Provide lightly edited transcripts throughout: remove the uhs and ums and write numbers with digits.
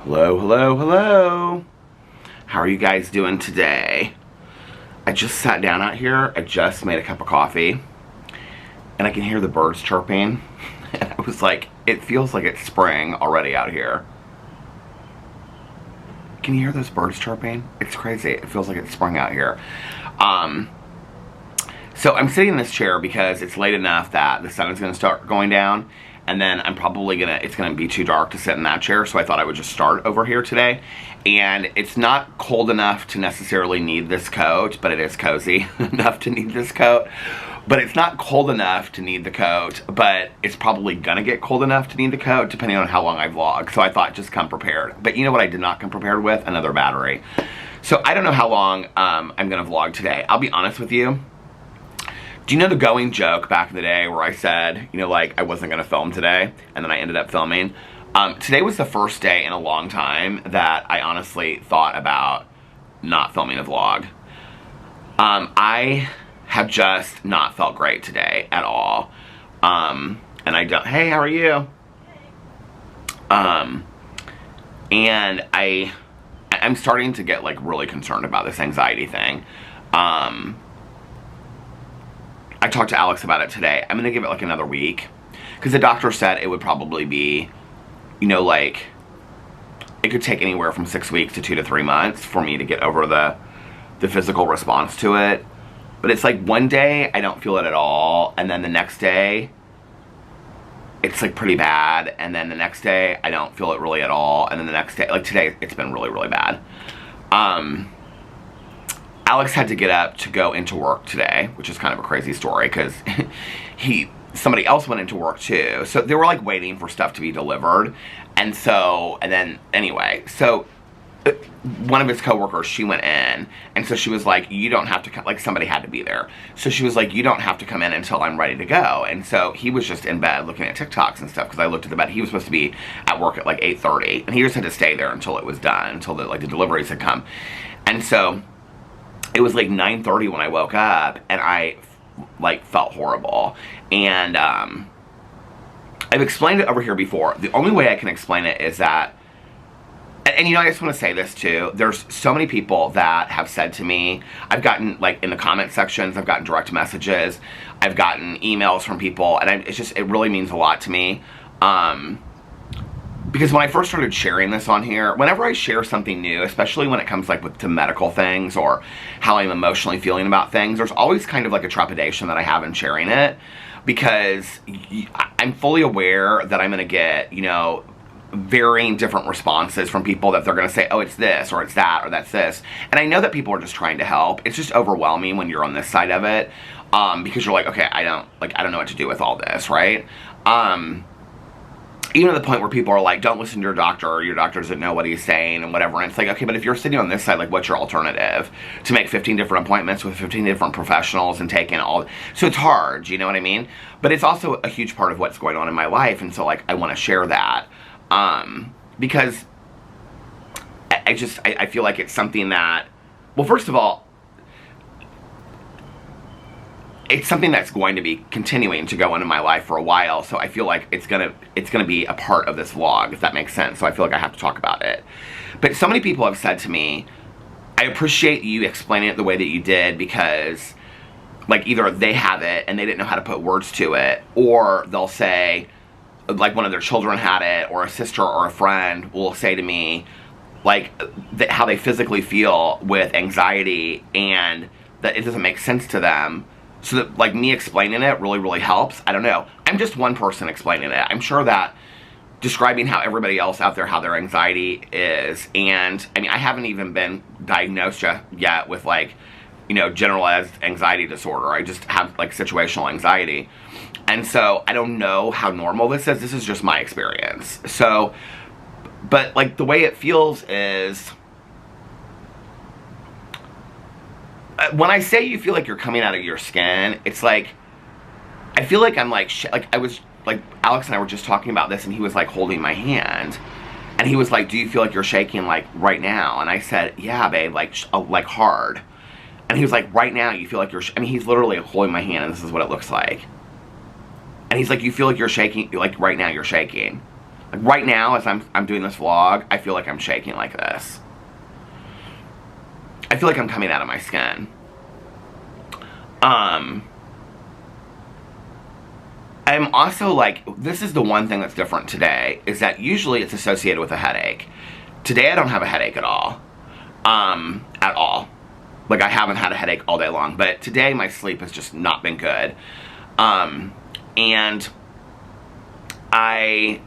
Hello, hello, hello. How are you guys doing today? I just sat down out here. I just made a cup of coffee. And I can hear the birds chirping. And I was like, it feels like it's spring already out here. Can you hear those birds chirping? It's crazy. It feels like it's spring out here. So I'm sitting in this chair because it's late enough that the sun is going to start going down. And then I'm probably it's going to be too dark to sit in that chair, so I thought I would just start over here today. And it's not cold enough to necessarily need this coat, but it is cozy enough to need this coat. But it's not cold enough to need the coat, but it's probably going to get cold enough to need the coat depending on how long I vlog. So I thought just come prepared. But you know what I did not come prepared with? Another battery. So I don't know how long I'm going to vlog today. I'll be honest with you. Do you know the going joke back in the day where I said, you know, like I wasn't going to film today, and then I ended up filming? Today was the first day in a long time that I honestly thought about not filming a vlog. I have just not felt great today at all. And I don't, hey, how are you? And I'm starting to get like really concerned about this anxiety thing. I talked to Alex about it today. I'm going to give it like another week. Because the doctor said it would probably be, you know, like, it could take anywhere from 6 weeks to 2 to 3 months for me to get over the physical response to it. But it's like one day I don't feel it at all. And then the next day, it's like pretty bad. And then the next day, I don't feel it really at all. And then the next day, like today, it's been really, really bad. Alex had to get up to go into work today, which is kind of a crazy story because somebody else went into work too. So they were like waiting for stuff to be delivered. And then anyway, so one of his coworkers, she went in, and so she was like, you don't have to come, like somebody had to be there. So she was like, you don't have to come in until I'm ready to go. And so he was just in bed looking at TikToks and stuff because I looked at the bed. He was supposed to be at work at like 8:30, and he just had to stay there until it was done, until the deliveries had come. And so it was like 9:30 when I woke up, and I like felt horrible. And I've explained it over here before. The only way I can explain it is that, and you know, I just want to say this too. There's so many people that have said to me, I've gotten like in the comment sections, I've gotten direct messages, I've gotten emails from people, and it really means a lot to me. Because when I first started sharing this on here, whenever I share something new, especially when it comes like to medical things or how I'm emotionally feeling about things, there's always kind of like a trepidation that I have in sharing it, because I'm fully aware that I'm going to get, you know, varying different responses from people that they're going to say, oh, it's this, or it's that, or that's this. And I know that people are just trying to help. It's just overwhelming when you're on this side of it, because you're like, okay, I don't know what to do with all this, right? Even to the point where people are like, don't listen to your doctor, or your doctor doesn't know what he's saying, and whatever. And it's like, okay, but if you're sitting on this side, like, what's your alternative? To make 15 different appointments with 15 different professionals and take in all... So it's hard, you know what I mean? But it's also a huge part of what's going on in my life, and so, like, I want to share that. Because I feel like it's something that... Well, first of all, it's something that's going to be continuing to go into my life for a while, so I feel like it's gonna be a part of this vlog, if that makes sense. So I feel like I have to talk about it. But so many people have said to me, I appreciate you explaining it the way that you did, because like either they have it and they didn't know how to put words to it, or they'll say like one of their children had it, or a sister or a friend will say to me like how they physically feel with anxiety and that it doesn't make sense to them. So that, like, me explaining it really, really helps. I don't know. I'm just one person explaining it. I'm sure that describing how everybody else out there, how their anxiety is, and, I mean, I haven't even been diagnosed yet with, like, you know, generalized anxiety disorder. I just have, like, situational anxiety. And so, I don't know how normal this is. This is just my experience. So, but, like, the way it feels is... when I say you feel like you're coming out of your skin, it's like, I feel like I'm like, I was, like, Alex and I were just talking about this, and he was, like, holding my hand, and he was like, do you feel like you're shaking, like, right now? And I said, yeah, babe, like hard. And he was like, right now, you feel like you're, I mean, he's literally holding my hand, and this is what it looks like. And he's like, you feel like you're shaking, like, right now you're shaking. Like right now, as I'm doing this vlog, I feel like I'm shaking like this. I feel like I'm coming out of my skin. I'm also like, this is the one thing that's different today, is that usually it's associated with a headache. Today I don't have a headache at all. At all. Like I haven't had a headache all day long, but today my sleep has just not been good.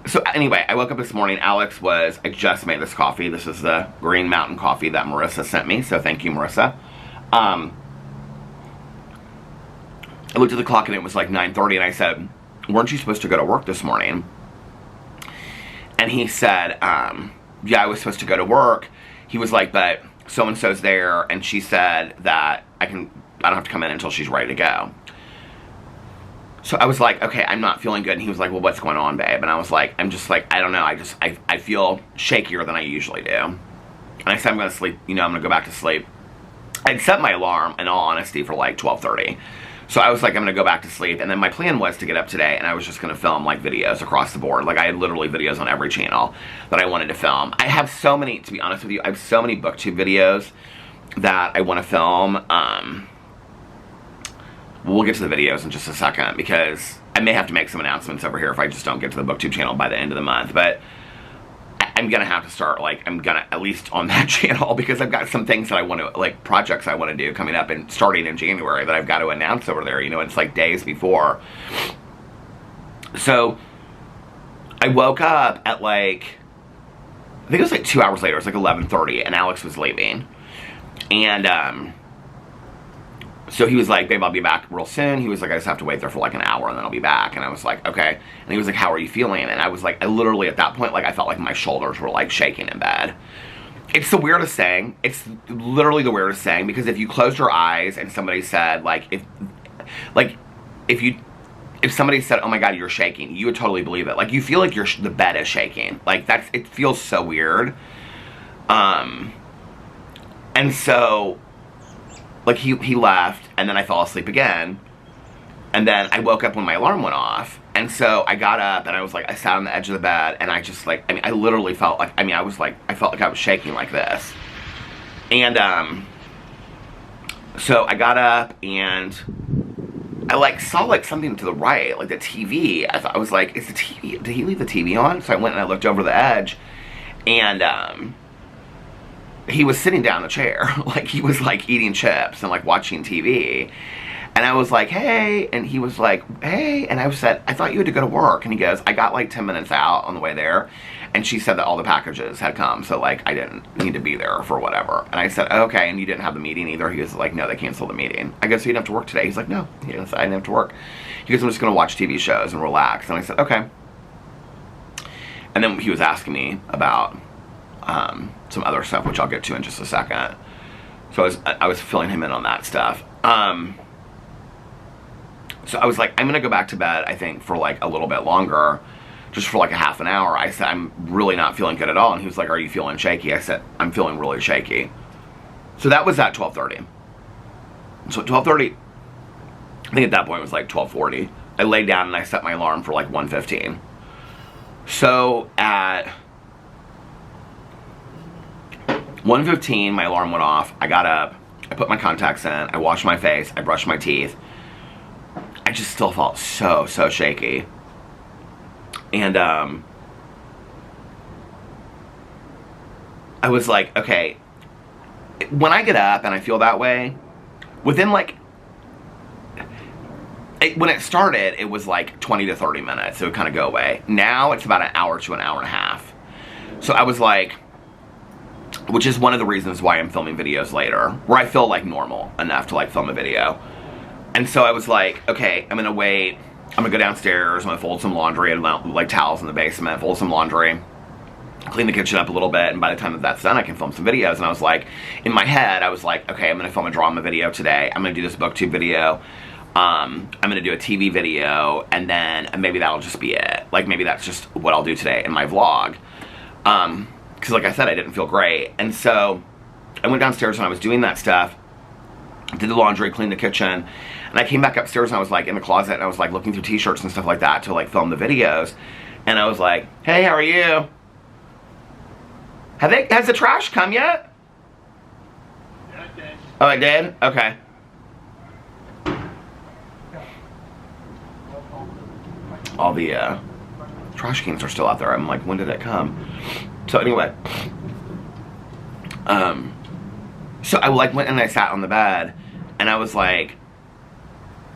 So anyway, I woke up this morning, I just made this coffee. This is the Green Mountain coffee that Marissa sent me, so thank you, Marissa. I looked at the clock and it was like 9:30 and I said, weren't you supposed to go to work this morning? And he said, yeah, I was supposed to go to work. He was like, but so-and-so's there, and she said that I don't have to come in until she's ready to go. So I was like, okay, I'm not feeling good. And he was like, well, what's going on, babe? And I was like, I'm just like, I don't know. I feel shakier than I usually do. And I said, I'm going to sleep, I'm going to go back to sleep. I'd set my alarm, in all honesty, for like 12:30. So I was like, I'm going to go back to sleep. And then my plan was to get up today and I was just going to film like videos across the board. Like I had literally videos on every channel that I wanted to film. I have so many, to be honest with you, I have so many booktube videos that I want to film. We'll get to the videos in just a second because I may have to make some announcements over here if I just don't get to the booktube channel by the end of the month. But I'm going to have to start, like, I'm going to, at least on that channel, because I've got some things that I want to, like, projects I want to do coming up and starting in January that I've got to announce over there, it's like days before. So, I woke up at, like, I think it was like 2 hours later, it was like 11:30, and Alex was leaving. And, so he was like, babe, I'll be back real soon. He was like, I just have to wait there for like an hour and then I'll be back. And I was like, okay. And he was like, how are you feeling? And I was like, I literally at that point, like I felt like my shoulders were like shaking in bed. It's the weirdest thing. It's literally the weirdest thing, because if you closed your eyes and somebody said if somebody said, oh my God, you're shaking, you would totally believe it. Like you feel like the bed is shaking. Like it feels so weird. And so, like, he left, and then I fell asleep again, and then I woke up when my alarm went off, and so I got up, and I was like, I sat on the edge of the bed, and I just, like, I literally felt like, I felt like I was shaking like this, and, so I got up, and I, like, saw, like, something to the right, like, the TV. I was like, is the TV, did he leave the TV on? So I went and I looked over the edge, and, he was sitting down in a chair, like he was like eating chips and like watching TV. And I was like, hey, and he was like, hey, and I said, I thought you had to go to work. And he goes, I got like 10 minutes out on the way there, and she said that all the packages had come, so like I didn't need to be there for whatever. And I said, okay, and you didn't have the meeting either? He was like, no, they canceled the meeting. I go, so you didn't have to work today? He's like, no, I didn't have to work. He goes, I'm just gonna watch TV shows and relax. And I said, okay. And then he was asking me about some other stuff, which I'll get to in just a second. So I was filling him in on that stuff. So I was like, I'm gonna go back to bed, I think, for like a little bit longer, just for like a half an hour. I said, I'm really not feeling good at all. And he was like, are you feeling shaky? I said, I'm feeling really shaky. So that was at 12:30. So at 12:30, I think at that point it was like 12:40. I laid down and I set my alarm for like 1:15. So at 1:15, my alarm went off. I got up, I put my contacts in, I washed my face, I brushed my teeth. I just still felt so shaky. And I was like, okay, when I get up and I feel that way, within like, when it started, it was like 20 to 30 minutes. It would kind of go away. Now it's about an hour to an hour and a half. So I was like, which is one of the reasons why I'm filming videos later, where I feel like normal enough to like film a video. And so I was like, okay, I'm gonna wait. I'm gonna go downstairs, I'm gonna fold some laundry and like towels in the basement, fold some laundry, clean the kitchen up a little bit, and by the time that's done, I can film some videos. And I was like, in my head, I was like, okay, I'm gonna film a drama video today. I'm gonna do this booktube video. I'm gonna do a TV video, and then maybe that'll just be it. Like maybe that's just what I'll do today in my vlog. Because like I said, I didn't feel great. And so I went downstairs and I was doing that stuff, did the laundry, cleaned the kitchen, and I came back upstairs and I was like in the closet and I was like looking through t-shirts and stuff like that to like film the videos. And I was like, hey, how are you? Has the trash come yet? Yeah, it did. Oh, it did? Okay. All the trash cans are still out there. I'm like, when did it come? So anyway, so I like went and I sat on the bed, and I was like,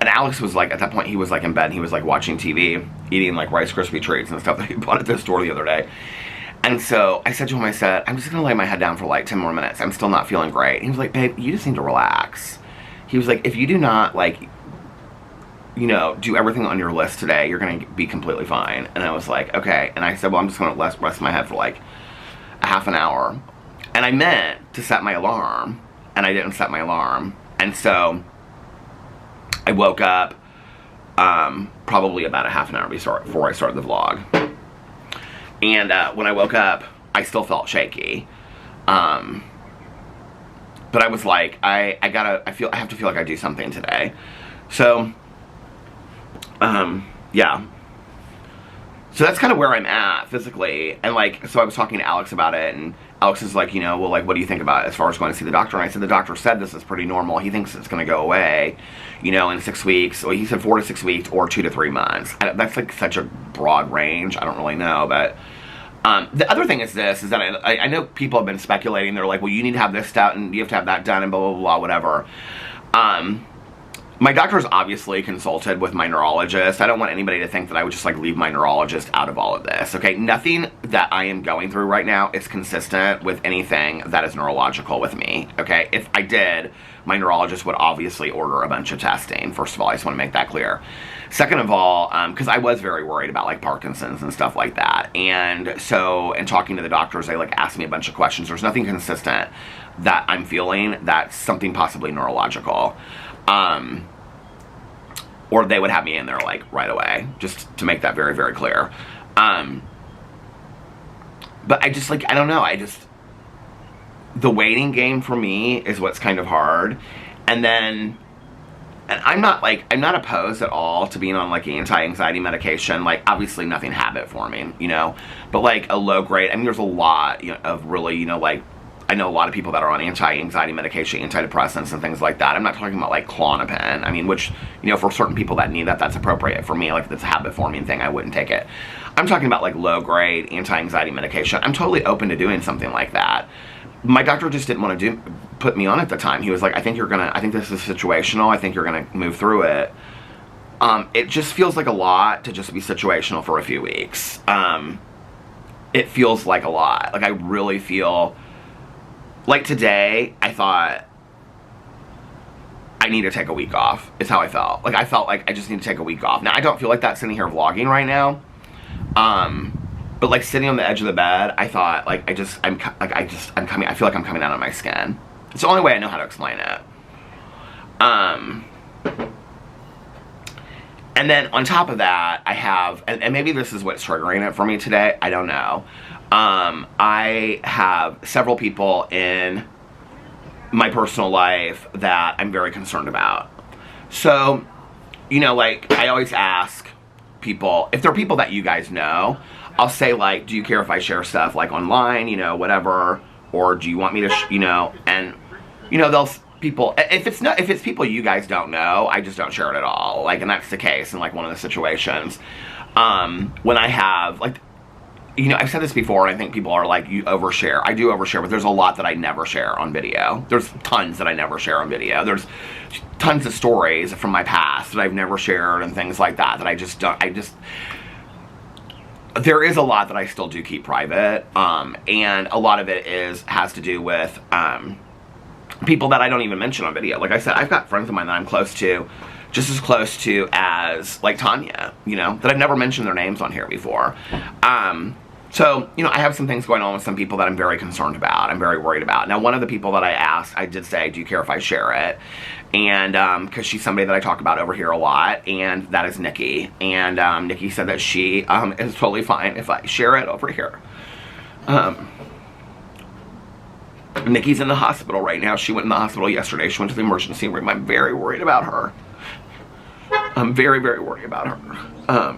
and Alex was like, at that point he was like in bed, and he was like watching TV, eating like Rice Krispie treats and stuff that he bought at the store the other day. And so I said to him, I said, I'm just gonna lay my head down for like 10 more minutes. I'm still not feeling great. He was like, babe, you just need to relax. He was like, if you do not like, you know, do everything on your list today, you're gonna be completely fine. And I was like, okay. And I said, well, I'm just gonna rest my head for like a half an hour. And I meant to set my alarm, and I didn't set my alarm. And so I woke up probably about a half an hour before I started the vlog. And when I woke up, I still felt shaky. But I was like, I have to feel like I do something today. So, yeah. So that's kind of where I'm at physically. And like, so I was talking to Alex about it, and Alex is like, you know, well, like, what do you think about it as far as going to see the doctor? And I said, the doctor said this is pretty normal. He thinks it's going to go away, you know, in 6 weeks. Well, he said 4 to 6 weeks or 2 to 3 months. That's like such a broad range. I don't really know, but the other thing is this, is that I know people have been speculating. They're like, well, you need to have this done, and you have to have that done, and blah, blah, blah, whatever. My doctor's obviously consulted with my neurologist. I don't want anybody to think that I would just like leave my neurologist out of all of this, okay? Nothing that I am going through right now is consistent with anything that is neurological with me, okay? If I did, my neurologist would obviously order a bunch of testing. First of all, I just want to make that clear. Second of all, because I was very worried about like Parkinson's and stuff like that. And so, in talking to the doctors, they like asked me a bunch of questions. There's nothing consistent that I'm feeling that's something possibly neurological. Or they would have me in there like right away, just to make that very, very clear. But I just like, I don't know, the waiting game for me is what's kind of hard. And I'm not opposed at all to being on like anti-anxiety medication. Like, obviously nothing habit forming, you know, but like a low grade, I mean, there's a lot, you know, of really, you know, like, I know a lot of people that are on anti-anxiety medication, antidepressants and things like that. I'm not talking about like Klonopin. I mean, which, you know, for certain people that need that, that's appropriate. For me, like if it's a habit forming thing, I wouldn't take it. I'm talking about like low grade anti-anxiety medication. I'm totally open to doing something like that. My doctor just didn't want to put me on at the time. He was like, I think this is situational. I think you're gonna move through it. It just feels like a lot to just be situational for a few weeks. It feels like a lot. Like I really feel like today, I thought I need to take a week off, is how I felt. Like, I felt like I just need to take a week off. Now, I don't feel like that sitting here vlogging right now. But like sitting on the edge of the bed, I thought, like, I feel like I'm coming out of my skin. It's the only way I know how to explain it. And then on top of that, I have, and maybe this is what's triggering it for me today, I don't know. I have several people in my personal life that I'm very concerned about. So, you know, like, I always ask people, if they're people that you guys know, I'll say, like, do you care if I share stuff, like, online, you know, whatever, or do you want me to, you know, and, you know, if it's people you guys don't know, I just don't share it at all, like, and that's the case in, like, one of the situations. When I have, like, you know, I've said this before, and I think people are like, you overshare. I do overshare, but there's a lot that I never share on video. There's tons that I never share on video. There's tons of stories from my past that I've never shared and things like that, that I just don't, there is a lot that I still do keep private, and a lot of it has to do with, people that I don't even mention on video. Like I said, I've got friends of mine that I'm close to, just as close to as, like, Tanya, you know, that I've never mentioned their names on here before. So, you know, I have some things going on with some people that I'm very concerned about, I'm very worried about. Now, one of the people that I asked, I did say, do you care if I share it? And, because she's somebody that I talk about over here a lot, and that is Nikki. And, Nikki said that she, is totally fine if I share it over here. Nikki's in the hospital right now. She went in the hospital yesterday. She went to the emergency room. I'm very worried about her. I'm very, very worried about her.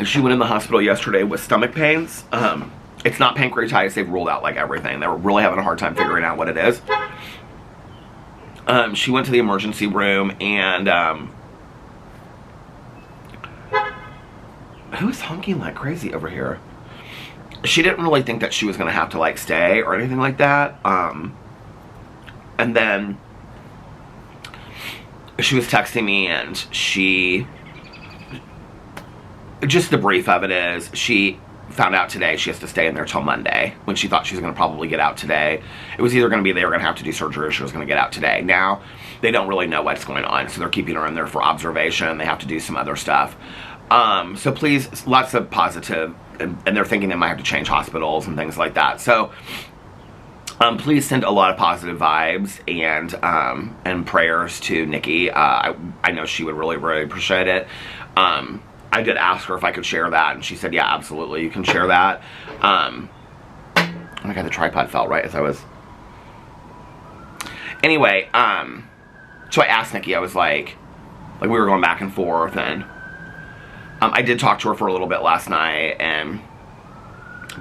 She went in the hospital yesterday with stomach pains. It's not pancreatitis. They've ruled out like everything. They were really having a hard time figuring out what it is. She went to the emergency room and who's honking like crazy over here? She didn't really think that she was going to have to like stay or anything like that. And then she was texting me, and just the brief of it is, she found out today she has to stay in there till Monday, when she thought she was going to probably get out today. It was either going to be they were going to have to do surgery, or she was going to get out today. Now, they don't really know what's going on, so they're keeping her in there for observation. They have to do some other stuff. So please, lots of positive, and they're thinking they might have to change hospitals and things like that. So please send a lot of positive vibes and prayers to Nikki. I know she would really, really appreciate it. I did ask her if I could share that, and she said, yeah, absolutely, you can share that. Oh my God, the tripod fell right as I was... Anyway, so I asked Nikki, I was like we were going back and forth, and I did talk to her for a little bit last night, and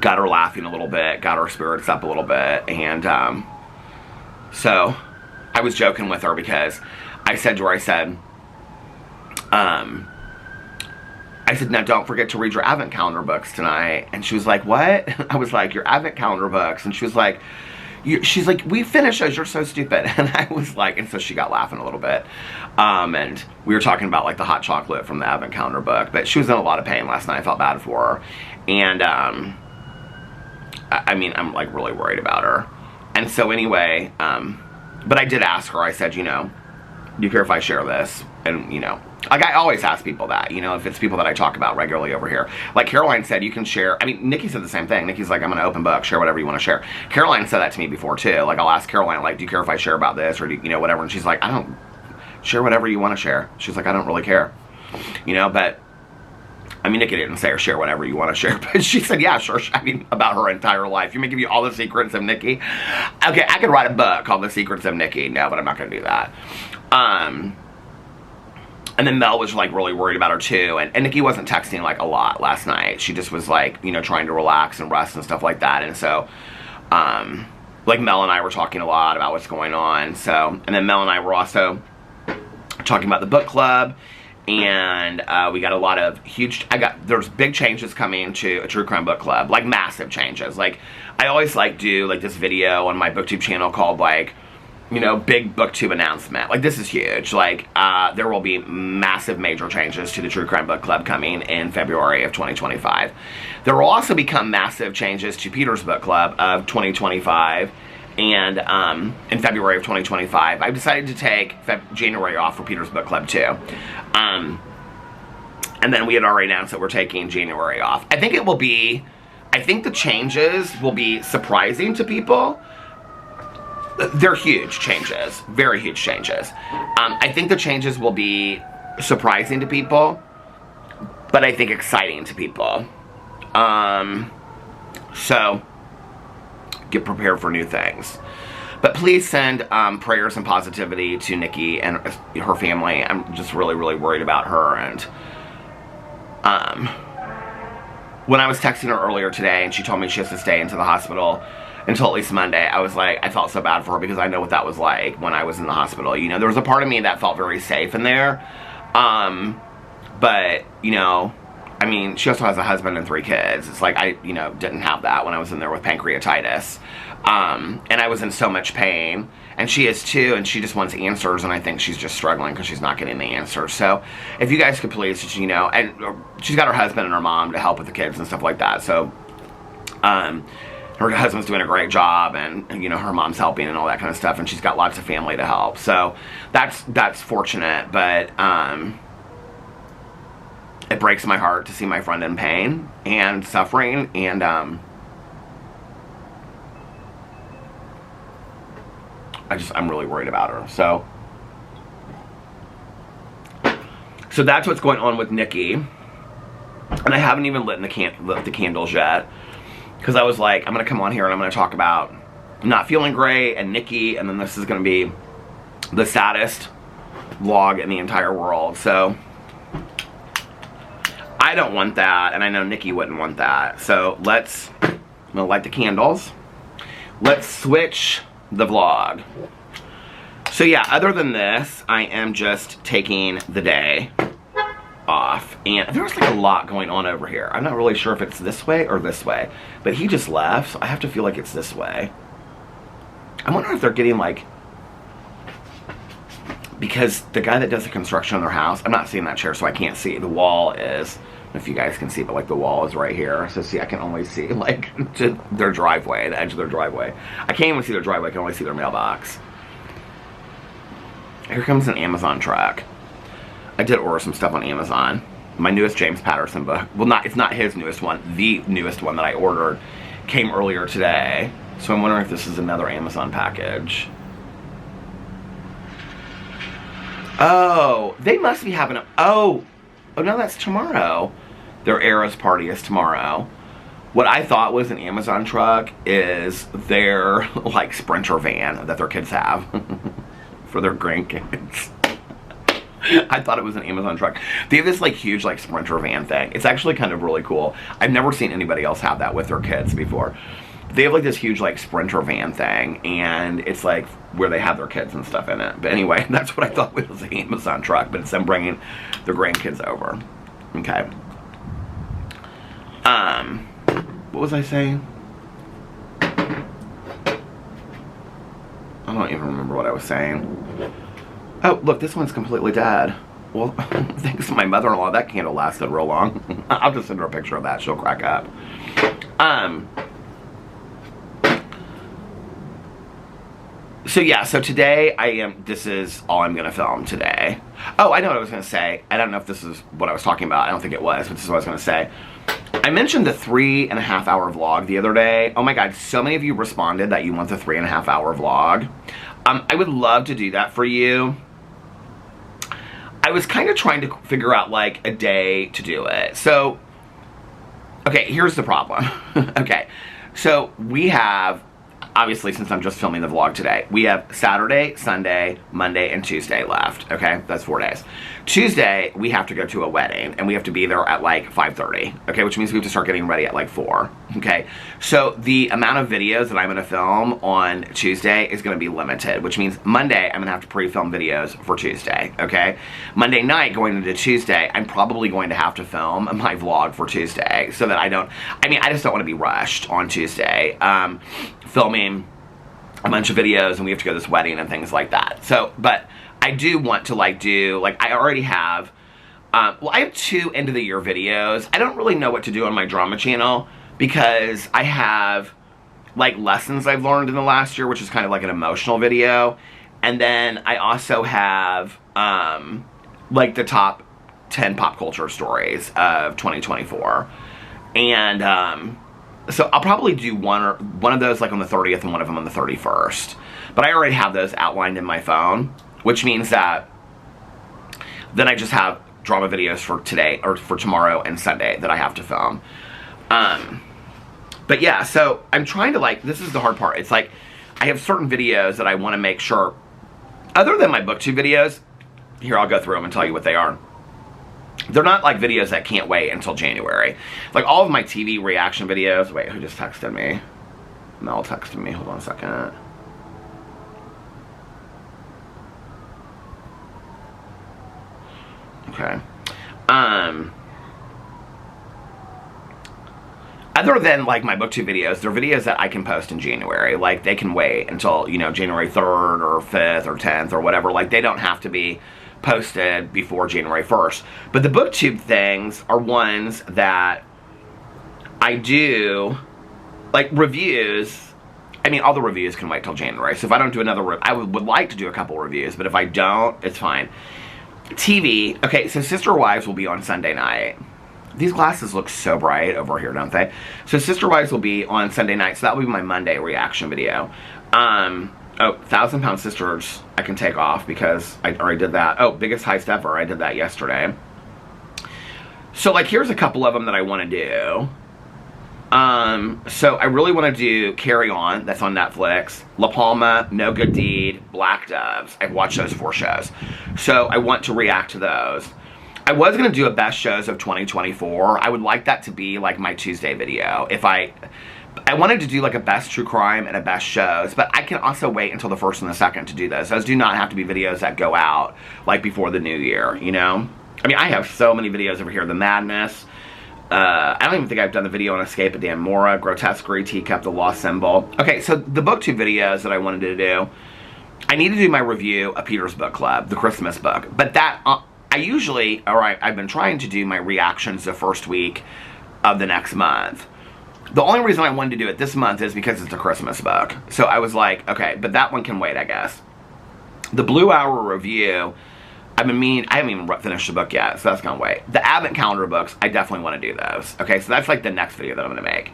got her laughing a little bit, got her spirits up a little bit, and so I was joking with her, because I said to her, I said, now don't forget to read your advent calendar books tonight. And she was like, what? I was like, your advent calendar books. And she was like, she's like, we finished those, you're so stupid. And I was like, and so she got laughing a little bit. And we were talking about like the hot chocolate from the advent calendar book, but she was in a lot of pain last night. I felt bad for her. And I mean, I'm like really worried about her. And so anyway, but I did ask her, I said, you know, do you care if I share this? And, you know, like I always ask people that, you know, if it's people that I talk about regularly over here. Like Caroline said, you can share. I mean, Nikki said the same thing. Nikki's like, I'm an open book, share whatever you want to share. Caroline said that to me before too. Like I'll ask Caroline, like, do you care if I share about this, or do you know, whatever. And she's like, I don't, share whatever you want to share. She's like, I don't really care, you know. But I mean, Nikki didn't say or share whatever you want to share, but she said, yeah, sure. I mean, about her entire life. You may give you all the secrets of Nikki. Okay, I could write a book called The Secrets of Nikki. No, but I'm not going to do that. And then Mel was like really worried about her too, and Nikki wasn't texting like a lot last night. She just was like, you know, trying to relax and rest and stuff like that. And so like Mel and I were talking a lot about what's going on. So, and then Mel and I were also talking about the book club, and we got a lot of huge, there's big changes coming to a true crime book club, like massive changes. Like I always like do like this video on my booktube channel called like, you know, big booktube announcement. Like this is huge. Like there will be massive major changes to the True Crime Book Club coming in February of 2025. There will also become massive changes to Peter's Book Club of 2025. And in February of 2025, I've decided to take January off for Peter's Book Club too. And then we had already announced that we're taking January off. I think the changes will be surprising to people. They're huge changes, very huge changes. I think the changes will be surprising to people, but I think exciting to people. So get prepared for new things. But please send prayers and positivity to Nikki and her family. I'm just really, really worried about her. And when I was texting her earlier today and she told me she has to stay into the hospital until at least Monday, I was like, I felt so bad for her, because I know what that was like when I was in the hospital. You know, there was a part of me that felt very safe in there. But, you know, I mean, she also has a husband and 3 kids. It's like I, you know, didn't have that when I was in there with pancreatitis. And I was in so much pain. And she is too, and she just wants answers, and I think she's just struggling because she's not getting the answers. So, if you guys could please, just, you know, and she's got her husband and her mom to help with the kids and stuff like that. So, her husband's doing a great job, and you know, her mom's helping and all that kind of stuff, and she's got lots of family to help. So that's fortunate, but it breaks my heart to see my friend in pain and suffering, and I'm really worried about her. So that's what's going on with Nikki, and I haven't even lit the candles yet. Because I was like, I'm going to come on here and I'm going to talk about not feeling great and Nikki, and then this is going to be the saddest vlog in the entire world. So, I don't want that, and I know Nikki wouldn't want that. So I'm gonna light the candles. Let's switch the vlog. So yeah, other than this, I am just taking the day off. And there's like a lot going on over here. I'm not really sure if it's this way or this way. But he just left, so I have to feel like it's this way. I'm wondering if they're getting like... Because the guy that does the construction on their house, I'm not seeing that chair, so I can't see. The wall is... I don't know if you guys can see, but like the wall is right here. So see, I can only see like to their driveway, the edge of their driveway. I can't even see their driveway, I can only see their mailbox. Here comes an Amazon truck. I did order some stuff on Amazon. My newest James Patterson book. Well, it's not his newest one. The newest one that I ordered came earlier today. So I'm wondering if this is another Amazon package. Oh, they must be having a... Oh no, that's tomorrow. Their Eras party is tomorrow. What I thought was an Amazon truck is their, like, Sprinter van that their kids have. For their grandkids. I thought it was an Amazon truck. They have this like huge like Sprinter van thing. It's actually kind of really cool. I've never seen anybody else have that with their kids before. They have like this huge like Sprinter van thing, and it's like where they have their kids and stuff in it. But anyway, that's what I thought was the Amazon truck, but it's them bringing their grandkids over. Okay. What was I saying? I don't even remember what I was saying. Oh, look, this one's completely dead. Well, thanks to my mother-in-law, that candle lasted real long. I'll just send her a picture of that. She'll crack up. So yeah, so today this is all I'm gonna film today. Oh, I know what I was gonna say. I don't know if this is what I was talking about. I don't think it was, but this is what I was gonna say. I mentioned the 3.5 hour vlog the other day. Oh my God, so many of you responded that you want the 3.5 hour vlog. I would love to do that for you. I was kind of trying to figure out like a day to do it. So, okay, here's the problem. Okay, so we have, obviously since I'm just filming the vlog today, we have Saturday, Sunday, Monday, and Tuesday left. Okay, that's 4 days. Tuesday, we have to go to a wedding, and we have to be there at like 5:30. Okay, which means we have to start getting ready at like 4. Okay, so the amount of videos that I'm going to film on Tuesday is going to be limited, which means Monday, I'm going to have to pre-film videos for Tuesday. Okay, Monday night going into Tuesday, I'm probably going to have to film my vlog for Tuesday, so that I just don't want to be rushed on Tuesday. Filming a bunch of videos, and we have to go to this wedding and things like that. So, but I do want to I already have, I have 2 end of the year videos. I don't really know what to do on my drama channel because I have like lessons I've learned in the last year, which is kind of like an emotional video. And then I also have like the top 10 pop culture stories of 2024. And so I'll probably do one of those like on the 30th and one of them on the 31st. But I already have those outlined in my phone, which means that then I just have drama videos for today or for tomorrow and Sunday that I have to film. But yeah, so I'm trying to this is the hard part. It's like I have certain videos that I want to make sure, other than my booktube videos, here I'll go through them and tell you what they are. They're not like videos that can't wait until January. Like all of my TV reaction videos. Wait, who just texted me? Mel texted me. Hold on a second. Okay. Other than like my booktube videos, they're videos that I can post in January. Like they can wait until, January 3rd or 5th or 10th or whatever. Like they don't have to be posted before January 1st. But the booktube things are ones that I do, like reviews. I mean, all the reviews can wait till January. So if I don't do another I would like to do a couple reviews, but if I don't, it's fine. TV. Okay, so Sister Wives will be on Sunday night. These glasses look so bright over here, don't they? So Sister Wives will be on Sunday night, so that will be my Monday reaction video. Oh, 1,000 Pound Sisters I can take off because I already did that. Oh, Biggest Heist Ever, I did that yesterday. So, here's a couple of them that I want to do. So I really want to do Carry On, that's on Netflix. La Palma, No Good Deed, Black Doves. I've watched those 4 shows. So I want to react to those. I was going to do a best shows of 2024. I would like that to be like my Tuesday video. If I wanted to do like a best true crime and a best shows, but I can also wait until the 1st and the 2nd to do those. Those do not have to be videos that go out like before the new year, you know? I mean, I have so many videos over here. The Madness. I don't even think I've done the video on Escape at Dan Mora, Grotesquerie, Teacup, The Lost Symbol. Okay, so the booktube videos that I wanted to do, I need to do my review of Peter's Book Club, the Christmas book. But that, I've been trying to do my reactions the first week of the next month. The only reason I wanted to do it this month is because it's a Christmas book. So I was like, okay, but that one can wait, I guess. The Blue Hour review, I haven't even finished the book yet, so that's gonna wait. The Advent Calendar books, I definitely want to do those. Okay, so that's like the next video that I'm gonna make.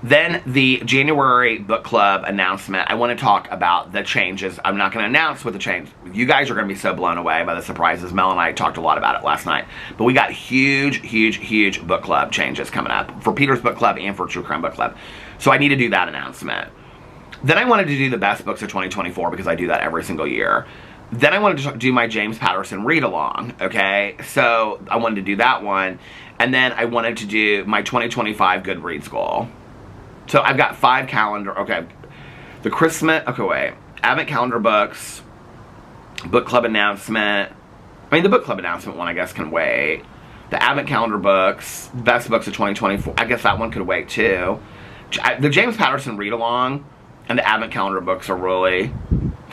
Then the January book club announcement, I want to talk about the changes. I'm not going to announce what the change. You guys are going to be so blown away by the surprises. Mel and I talked a lot about it last night. But we got huge book club changes coming up for Peter's Book Club and for True Crime Book Club. So I need to do that announcement. Then I wanted to do the best books of 2024 because I do that every single year. Then I wanted to do my James Patterson read-along, okay? So I wanted to do that one. And then I wanted to do my 2025 Goodreads goal. So I've got 5 calendar, okay. The Christmas, okay, wait. Advent calendar books, book club announcement. I mean, the book club announcement one, I guess, can wait. The Advent calendar books, best books of 2024. I guess that one could wait, too. The James Patterson read-along and the Advent calendar books are really,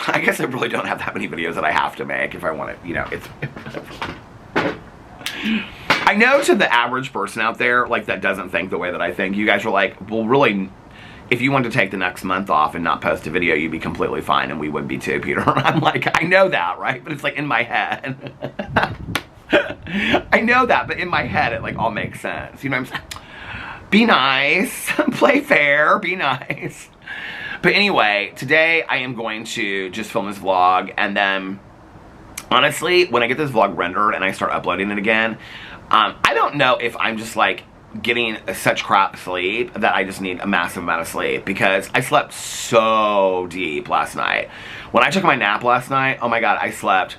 I guess I really don't have that many videos that I have to make if I want to, you know, it's... I know to the average person out there, like, that doesn't think the way that I think, you guys are like, well, really, if you wanted to take the next month off and not post a video, you'd be completely fine, and we would be too, Peter. I'm like, I know that, right? But it's like in my head. I know that, but in my head, it like all makes sense. You know what I'm saying? Be nice. Play fair. Be nice. But anyway, today I am going to just film this vlog, and then, honestly, when I get this vlog rendered and I start uploading it again, I don't know if I'm just like getting such crap sleep that I just need a massive amount of sleep, because I slept so deep last night. When I took my nap last night, oh my god, I slept.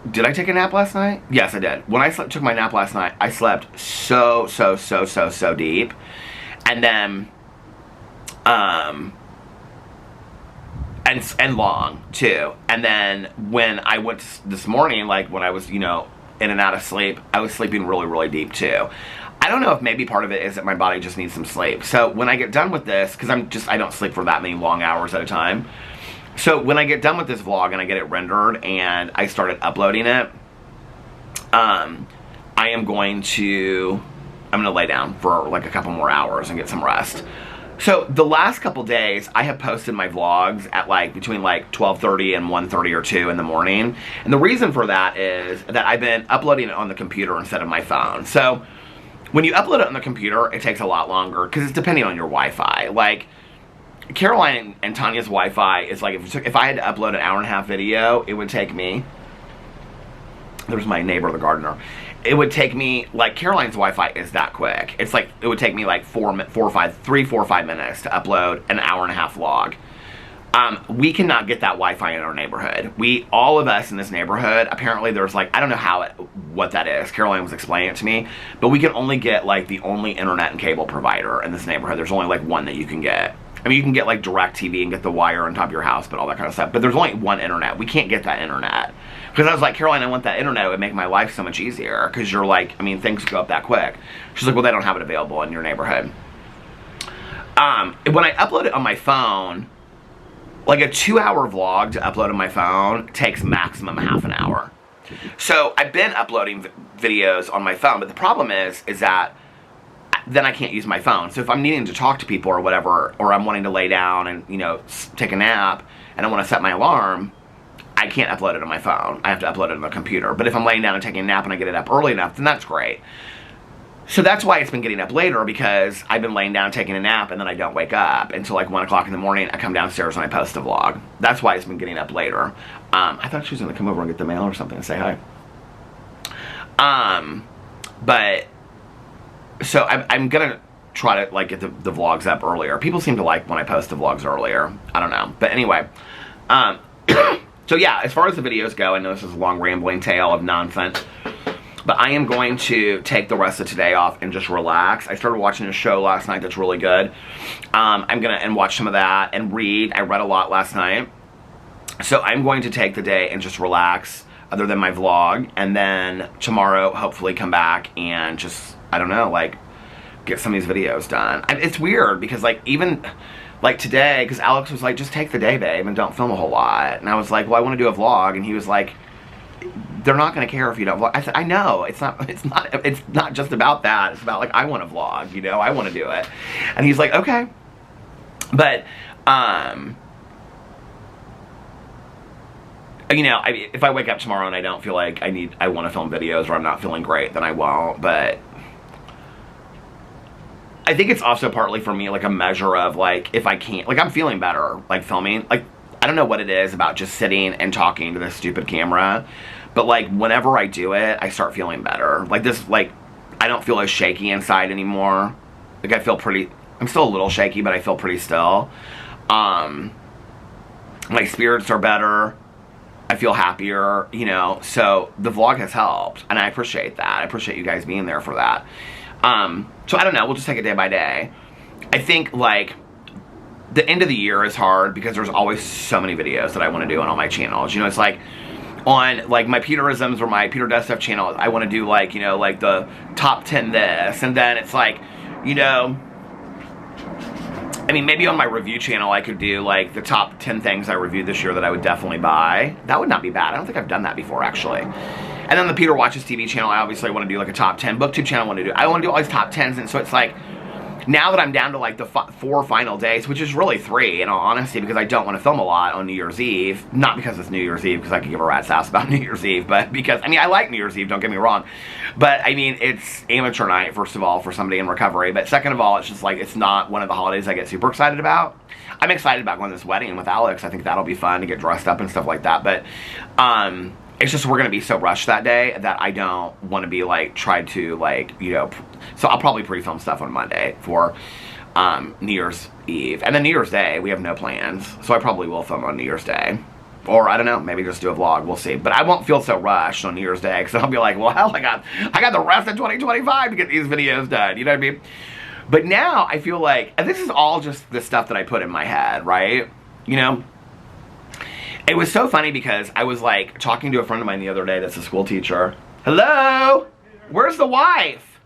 Did I take a nap last night? Yes, I did. When I took my nap last night, I slept so deep. And then, and long too. And then when I went this morning, like when I was, you know, in and out of sleep, I was sleeping really deep too. I don't know if maybe part of it is that my body just needs some sleep. So when I get done with this, because I don't sleep for that many long hours at a time. So when I get done with this vlog and I get it rendered and I started uploading it, I'm going to lay down for like a couple more hours and get some rest. So the last couple days, I have posted my vlogs at like between like 12:30 and 1:30 or 2 in the morning. And the reason for that is that I've been uploading it on the computer instead of my phone. So when you upload it on the computer, it takes a lot longer because it's depending on your Wi-Fi. Like Caroline and Tanya's Wi-Fi is like, if I had to upload an 1.5-hour video, it would take me, there's my neighbor, the gardener. It would take me, like, Caroline's Wi-Fi is that quick. It's like, it would take me like 3, 4, 5 minutes to upload an 1.5-hour vlog. We cannot get that Wi-Fi in our neighborhood. All of us in this neighborhood, apparently there's like, I don't know what that is. Caroline was explaining it to me, but we can only get like the only internet and cable provider in this neighborhood. There's only like one that you can get. I mean, you can get like DirecTV and get the wire on top of your house, but all that kind of stuff. But there's only one internet. We can't get that internet. Because I was like, Caroline, I want that internet. It would make my life so much easier. Because you're like, I mean, things go up that quick. She's like, well, they don't have it available in your neighborhood. When I upload it on my phone, like a 2-hour vlog to upload on my phone takes maximum half an hour. So I've been uploading videos on my phone, but the problem is that then I can't use my phone. So if I'm needing to talk to people or whatever, or I'm wanting to lay down and, you know, take a nap, and I want to set my alarm, I can't upload it on my phone. I have to upload it on the computer. But if I'm laying down and taking a nap and I get it up early enough, then that's great. So that's why it's been getting up later, because I've been laying down taking a nap and then I don't wake up until like 1 o'clock in the morning. I come downstairs and I post a vlog. That's why it's been getting up later. I thought she was going to come over and get the mail or something and say hi. But so I'm going to try to like get the vlogs up earlier. People seem to like when I post the vlogs earlier. I don't know. But anyway, so yeah, as far as the videos go, I know this is a long rambling tale of nonsense. But I am going to take the rest of today off and just relax. I started watching a show last night that's really good. I'm going to watch some of that and read. I read a lot last night. So I'm going to take the day and just relax, other than my vlog. And then tomorrow, hopefully come back and just, I don't know, like, get some of these videos done. And it's weird because, like, even, like, today, because Alex was like, just take the day, babe, and don't film a whole lot. And I was like, well, I want to do a vlog. And he was like, they're not going to care if you don't vlog. I said, I know, it's not just about that. It's about, like, I want to vlog, you know, I want to do it. And he's like, okay. But, you know, if I wake up tomorrow and I don't feel like I want to film videos, or I'm not feeling great, then I won't. But I think it's also partly for me, like, a measure of, like, if I can't, like, I'm feeling better, like, filming. Like, I don't know what it is about just sitting and talking to this stupid camera, but, like, whenever I do it, I start feeling better. Like, this, like, I don't feel as shaky inside anymore. Like, I feel pretty, I'm still a little shaky, but I feel pretty still. My spirits are better. I feel happier, you know, so the vlog has helped, and I appreciate that. I appreciate you guys being there for that. So I don't know, we'll just take it day by day. I think, like, the end of the year is hard because there's always so many videos that I want to do on all my channels. You know, it's like, on, like, my Peterisms or my Peter Does Stuff channel, I want to do, like, you know, like, the top 10 this, and then it's like, you know, I mean, maybe on my review channel I could do, like, the top 10 things I reviewed this year that I would definitely buy. That would not be bad. I don't think I've done that before, actually. And then the Peter Watches TV channel, I obviously want to do, like, a top 10. BookTube channel, I want to do all these top 10s, and so it's like, now that I'm down to, like, the 4 final days, which is really 3, in all honesty, because I don't want to film a lot on New Year's Eve. Not because it's New Year's Eve, because I could give a rat's ass about New Year's Eve, but because, I mean, I like New Year's Eve, don't get me wrong. But, I mean, it's amateur night, first of all, for somebody in recovery. But second of all, it's just, like, it's not one of the holidays I get super excited about. I'm excited about going to this wedding with Alex. I think that'll be fun to get dressed up and stuff like that. But, it's just we're going to be so rushed that day that I don't want to be, like, try to, like, you know, so I'll probably pre-film stuff on Monday for New Year's Eve. And then New Year's Day, we have no plans. So I probably will film on New Year's Day. Or, I don't know, maybe just do a vlog. We'll see. But I won't feel so rushed on New Year's Day, because I'll be like, well, hell, I got the rest of 2025 to get these videos done. You know what I mean? But now I feel like, and this is all just the stuff that I put in my head, right? You know? It was so funny because I was, like, talking to a friend of mine the other day that's a school teacher. Hello? Where's the wife?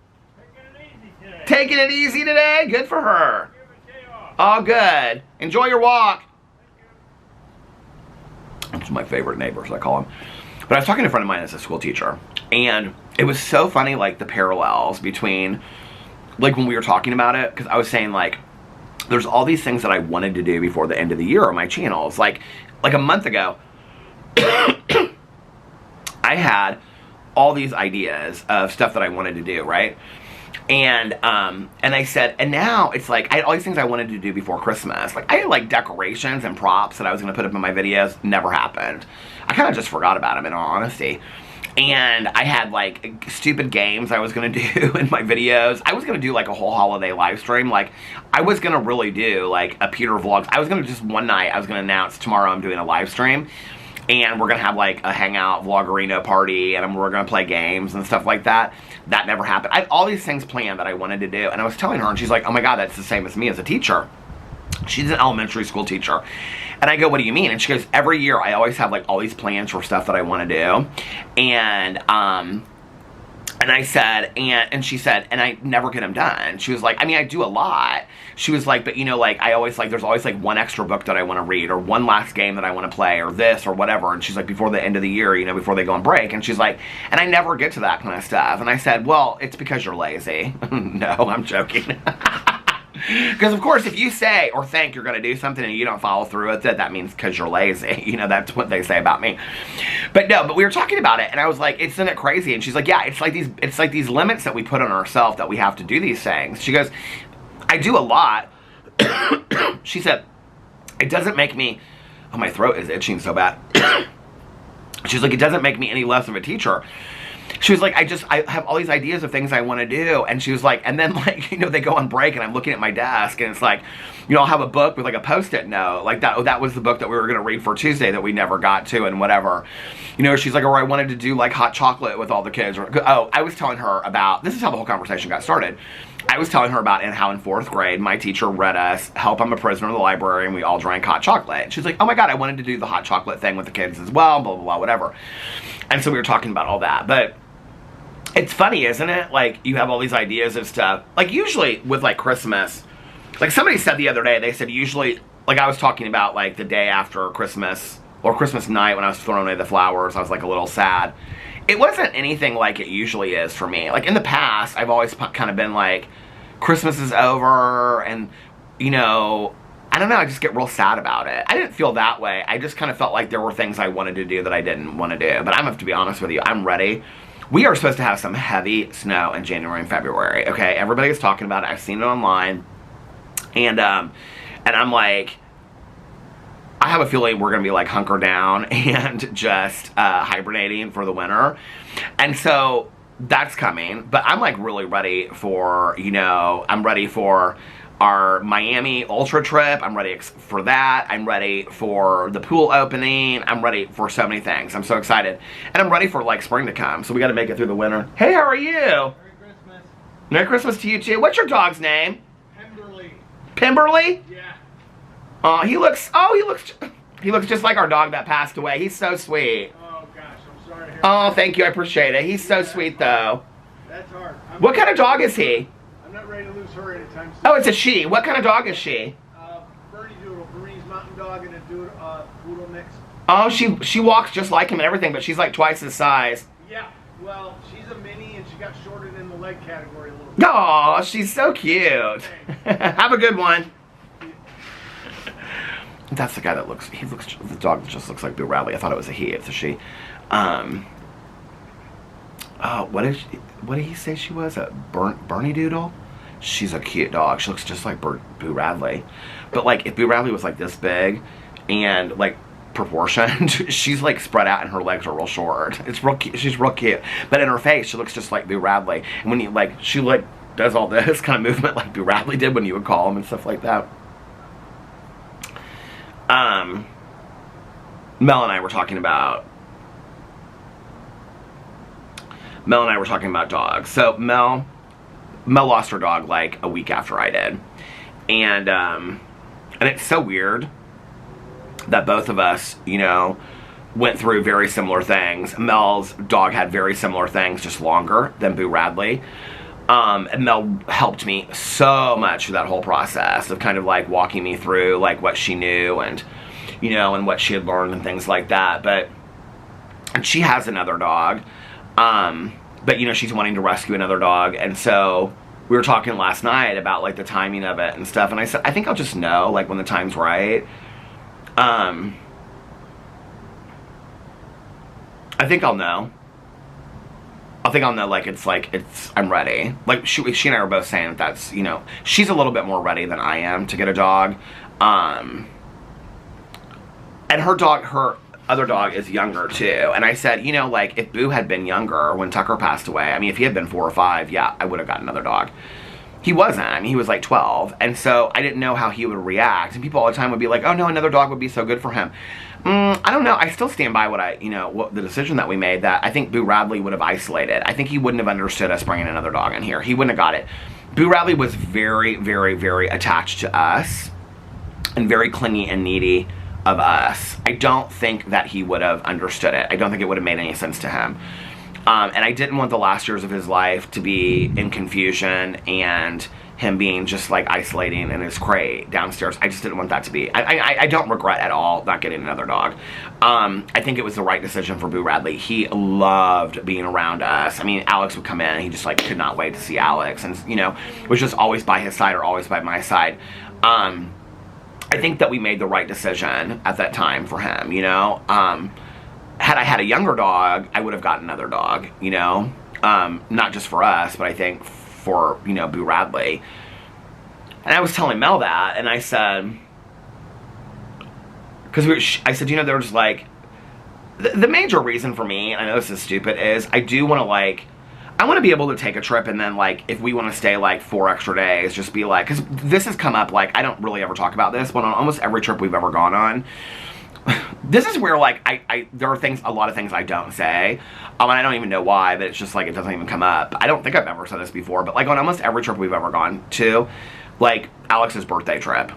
Taking it easy today? Good for her. All good. Enjoy your walk. That's my favorite neighbors, I call him. But I was talking to a friend of mine that's a school teacher. And it was so funny, like, the parallels between, like, when we were talking about it. Because I was saying, like, there's all these things that I wanted to do before the end of the year on my channels. Like a month ago, I had all these ideas of stuff that I wanted to do, right? And I said, and now it's like, I had all these things I wanted to do before Christmas. Like, I had, like, decorations and props that I was going to put up in my videos. Never happened. I kind of just forgot about them, in all honesty. And I had, like, stupid games I was going to do in my videos. I was going to do, like, a whole holiday live stream. Like, I was going to really do, like, a Peter Vlogs. I was going to just, one night, I was going to announce tomorrow I'm doing a live stream. And we're going to have, like, a hangout vlogerino party. And we're going to play games and stuff like that. That never happened. I had all these things planned that I wanted to do. And I was telling her, and she's like, oh my God, that's the same as me as a teacher. She's an elementary school teacher. And I go, what do you mean? And she goes, every year I always have, like, all these plans for stuff that I want to do. And I said, and she said, and I never get them done. She was like, I mean, I do a lot. She was like, but, you know, like, I always, like, there's always, like, one extra book that I want to read, or one last game that I want to play, or this, or whatever. And she's like, before the end of the year, you know, before they go on break. And she's like, and I never get to that kind of stuff. And I said, well, it's because you're lazy. No, I'm joking. Because, of course, if you say or think you're going to do something and you don't follow through with it, that means because you're lazy. You know, that's what they say about me. But no, but we were talking about it, and I was like, isn't it crazy? And she's like, yeah, it's like these limits that we put on ourselves that we have to do these things. She goes, I do a lot. She said, it doesn't make me, oh, my throat is itching so bad. She's like, it doesn't make me any less of a teacher. she was like, I have all these ideas of things I want to do. And she was like, and then like, you know, they go on break and I'm looking at my desk and it's like, you know, I'll have a book with like a Post-it note. Like that was the book that we were going to read for Tuesday that we never got to and whatever. You know, she's like, or I wanted to do like hot chocolate with all the kids. Or, oh, I was telling her about, this is how the whole conversation got started. I was telling her about how in 4th grade, my teacher read us Help, I'm a Prisoner in the Library, and we all drank hot chocolate. She's like, oh my God, I wanted to do the hot chocolate thing with the kids as well, blah, blah, blah, whatever. And so we were talking about all that. But it's funny, isn't it? Like, you have all these ideas of stuff. Like, usually with, like, Christmas, like, somebody said the other day, they said usually, like, I was talking about, like, the day after Christmas, or Christmas night when I was throwing away the flowers, I was, like, a little sad. It wasn't anything like it usually is for me. Like, in the past, I've always kind of been like, Christmas is over, and, you know, I don't know, I just get real sad about it. I didn't feel that way. I just kind of felt like there were things I wanted to do that I didn't want to do. But I'm going to have to be honest with you, I'm ready. We are supposed to have some heavy snow in January and February, okay? Everybody is talking about it. I've seen it online. And I'm like, I have a feeling we're going to be like hunker down and just hibernating for the winter. And so that's coming. But I'm like really ready for, you know, I'm ready for our Miami Ultra trip. I'm ready for that. I'm ready for the pool opening. I'm ready for so many things. I'm so excited. And I'm ready for like spring to come. So we got to make it through the winter. Hey, how are you? Merry Christmas. Merry Christmas to you too. What's your dog's name? Pemberley. Pemberley? Yeah. He looks just like our dog that passed away. He's so sweet. Oh gosh, I'm sorry to hear Oh, that. thank you. I appreciate it. He's so sweet though. That's hard. What kind of dog is he? I'm not ready to lose her anytime soon. Oh, it's a she. What kind of dog is she? Bernie Doodle, Bernese Mountain Dog, and a Poodle mix. Oh, she walks just like him and everything, but she's like twice his size. Yeah, well, she's a mini, and she got shorted in the leg category a little bit. Oh, she's so cute. Have a good one. That's the guy that looks, the dog that just looks like Bill Radley. I thought it was a he, it's a she. Oh, what did he say she was? A Bernie Doodle? She's a cute dog. She looks just like Boo Radley. But like, if Boo Radley was like this big and like proportioned, she's like spread out and her legs are real short. It's real cute. She's real cute. But in her face, she looks just like Boo Radley. And when you like, she like does all this kind of movement like Boo Radley did when you would call him and stuff like that. Mel and I were talking about dogs. So Mel lost her dog like a week after I did. And it's so weird that both of us, you know, went through very similar things. Mel's dog had very similar things, just longer than Boo Radley. And Mel helped me so much through that whole process of kind of like walking me through like what she knew and, you know, and what she had learned and things like that. And she has another dog. But you know, she's wanting to rescue another dog. And so we were talking last night about like the timing of it and stuff. And I said, I think I'll just know like when the time's right. I think I'll know. I think I'll know, like, I'm ready. Like, she and I were both saying that that's, you know, she's a little bit more ready than I am to get a dog. And her other dog is younger, too. And I said, you know, like, if Boo had been younger when Tucker passed away, I mean, if he had been 4 or 5, yeah, I would have got another dog. He wasn't. I mean, he was like 12. And so I didn't know how he would react. And people all the time would be like, oh, no, another dog would be so good for him. I don't know. I still stand by what the decision that we made, that I think Boo Radley would have isolated. I think he wouldn't have understood us bringing another dog in here. He wouldn't have got it. Boo Radley was very, very, very attached to us and very clingy and needy of us. I don't think that he would have understood it. I don't think it would have made any sense to him. And I didn't want the last years of his life to be in confusion and him being just like isolating in his crate downstairs. I just didn't want that to be. I don't regret at all not getting another dog. I think it was the right decision for Boo Radley. He loved being around us. I mean, Alex would come in and he just like could not wait to see Alex, and you know, was just always by his side or always by my side. I think that we made the right decision at that time for him, you know. Had I had a younger dog, I would have gotten another dog, you know. Not just for us, but I think for, you know, Boo Radley. And I was telling Mel that, and I said, because I said, you know, there was like, the major reason for me, and I know this is stupid, is I do want to, like, I want to be able to take a trip and then, like, if we want to stay, like, 4 extra days, just be like, because this has come up, like, I don't really ever talk about this, but on almost every trip we've ever gone on, this is where, like, there are things, a lot of things I don't say, and I don't even know why, but it's just, like, it doesn't even come up. I don't think I've ever said this before, but, like, on almost every trip we've ever gone to, like, Alex's birthday trip,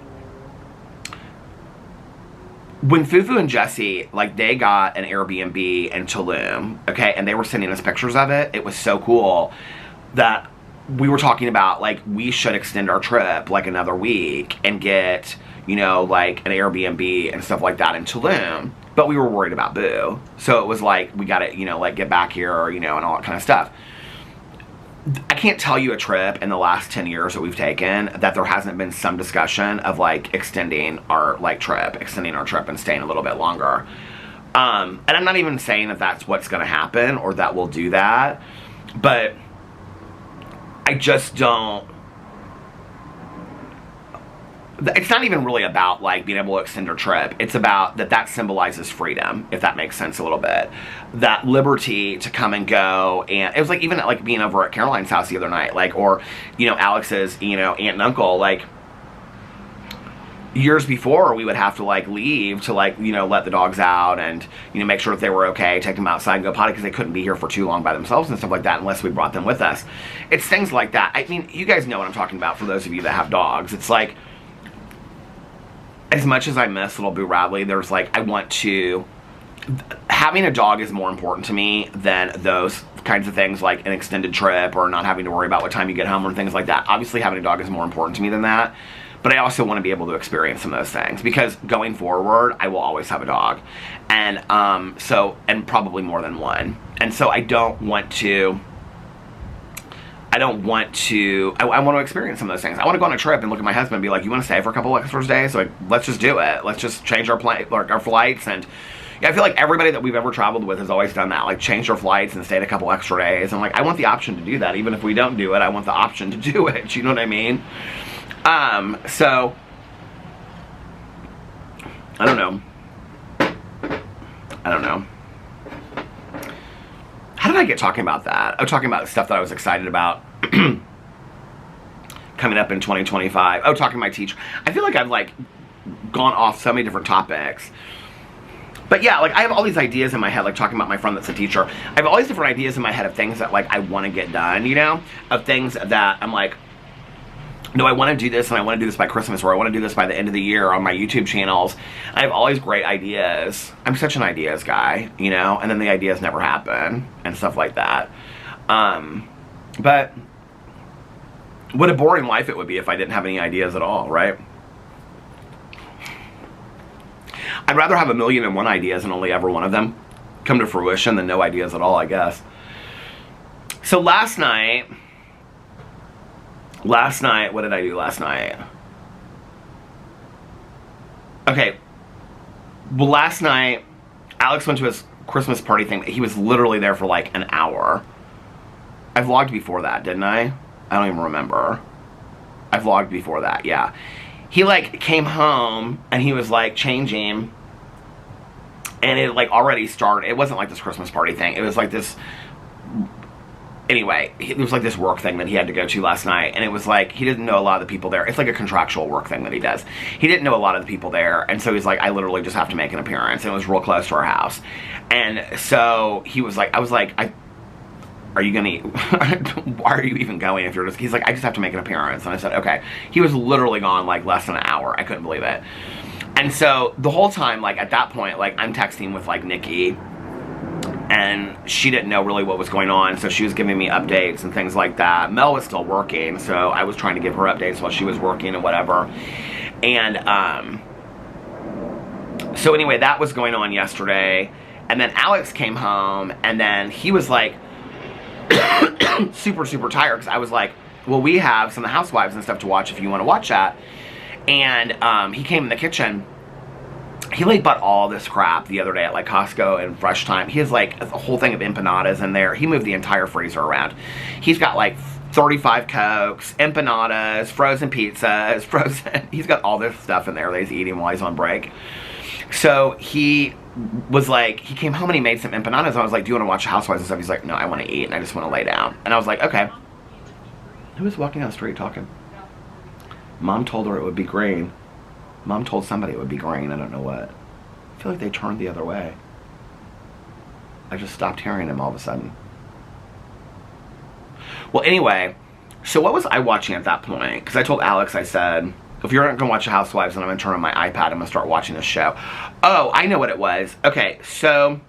when Fufu and Jesse, like, they got an Airbnb in Tulum, okay, and they were sending us pictures of it, it was so cool that we were talking about, like, we should extend our trip, like, another week and get, you know, like, an Airbnb and stuff like that in Tulum, but we were worried about Boo, so it was like, we gotta, you know, like, get back here, you know, and all that kind of stuff. I can't tell you a trip in the last 10 years that we've taken that there hasn't been some discussion of, like, extending our trip and staying a little bit longer. And I'm not even saying that that's what's going to happen or that we'll do that, but I just don't. It's not even really about, like, being able to extend our trip. It's about that symbolizes freedom, if that makes sense a little bit. That liberty to come and go, and it was like, even like being over at Caroline's house the other night, like, or, you know, Alex's, you know, aunt and uncle, like, years before we would have to, like, leave to, like, you know, let the dogs out and, you know, make sure that they were okay, take them outside and go potty because they couldn't be here for too long by themselves and stuff like that unless we brought them with us. It's things like that. I mean, you guys know what I'm talking about for those of you that have dogs. It's like, as much as I miss little Boo Radley, there's, like, having a dog is more important to me than those kinds of things, like an extended trip or not having to worry about what time you get home or things like that. Obviously, having a dog is more important to me than that, but I also want to be able to experience some of those things because going forward, I will always have a dog, and and probably more than one, and so I want to experience some of those things. I want to go on a trip and look at my husband and be like, you want to stay for a couple extra days? So, like, let's just do it. Let's just change our flights. And yeah, I feel like everybody that we've ever traveled with has always done that. Like, change their flights and stayed a couple extra days. And, like, I want the option to do that. Even if we don't do it, I want the option to do it. You know what I mean? So, I don't know. How did I get talking about that? I was talking about stuff that I was excited about coming up in 2025. Oh, talking to my teacher. I feel like I've, like, gone off so many different topics. But yeah, like, I have all these ideas in my head, like talking about my friend that's a teacher. I have all these different ideas in my head of things that, like, I want to get done, you know? Of things that I'm like, no, I want to do this, and I want to do this by Christmas, or I want to do this by the end of the year on my YouTube channels. I have all these great ideas. I'm such an ideas guy, you know? And then the ideas never happen, and stuff like that. But what a boring life it would be if I didn't have any ideas at all, right? I'd rather have 1,000,001 ideas and only ever one of them come to fruition than no ideas at all, I guess. So last night, what did I do last night? Okay, well, last night, Alex went to his Christmas party thing. He was literally there for, like, an hour. I vlogged before that, didn't I? I don't even remember. I vlogged before that, yeah. He, like, came home, and he was, like, changing, and it, like, already started. It wasn't like this Christmas party thing. It was, like, this... Anyway, it was like this work thing that he had to go to last night, and it was like, he didn't know a lot of the people there. It's like a contractual work thing that he does. He didn't know a lot of the people there, and so he's like, I literally just have to make an appearance, and it was real close to our house. And so he was like, I was like, are you gonna, why are you even going if you're just, he's like, I just have to make an appearance. And I said, okay. He was literally gone, like, less than an hour. I couldn't believe it. And so the whole time, like, at that point, like, I'm texting with, like, Nikki, and she didn't know really what was going on, so she was giving me updates and things like that. Mel was still working, so I was trying to give her updates while she was working and whatever. And so anyway, that was going on yesterday, and then Alex came home, and then he was like super tired, because I was like, well, we have some of the Housewives and stuff to watch if you want to watch that. And he came in the kitchen. He, like, bought all this crap the other day at, like, Costco and Fresh Time. He has, like, a whole thing of empanadas in there. He moved the entire freezer around. He's got, like, 35 Cokes, empanadas, frozen pizzas, he's got all this stuff in there that he's eating while he's on break. So he was like, he came home and he made some empanadas. And I was like, do you want to watch Housewives and stuff? He's like, no, I want to eat and I just want to lay down. And I was like, okay. Who was walking down the street talking? Mom told her it would be green. Mom told somebody it would be green. I don't know what. I feel like they turned the other way. I just stopped hearing him all of a sudden. Well, anyway, so what was I watching at that point? Because I told Alex, I said, if you're not going to watch the Housewives, then I'm going to turn on my iPad. I'm going to start watching this show. Oh, I know what it was. Okay, so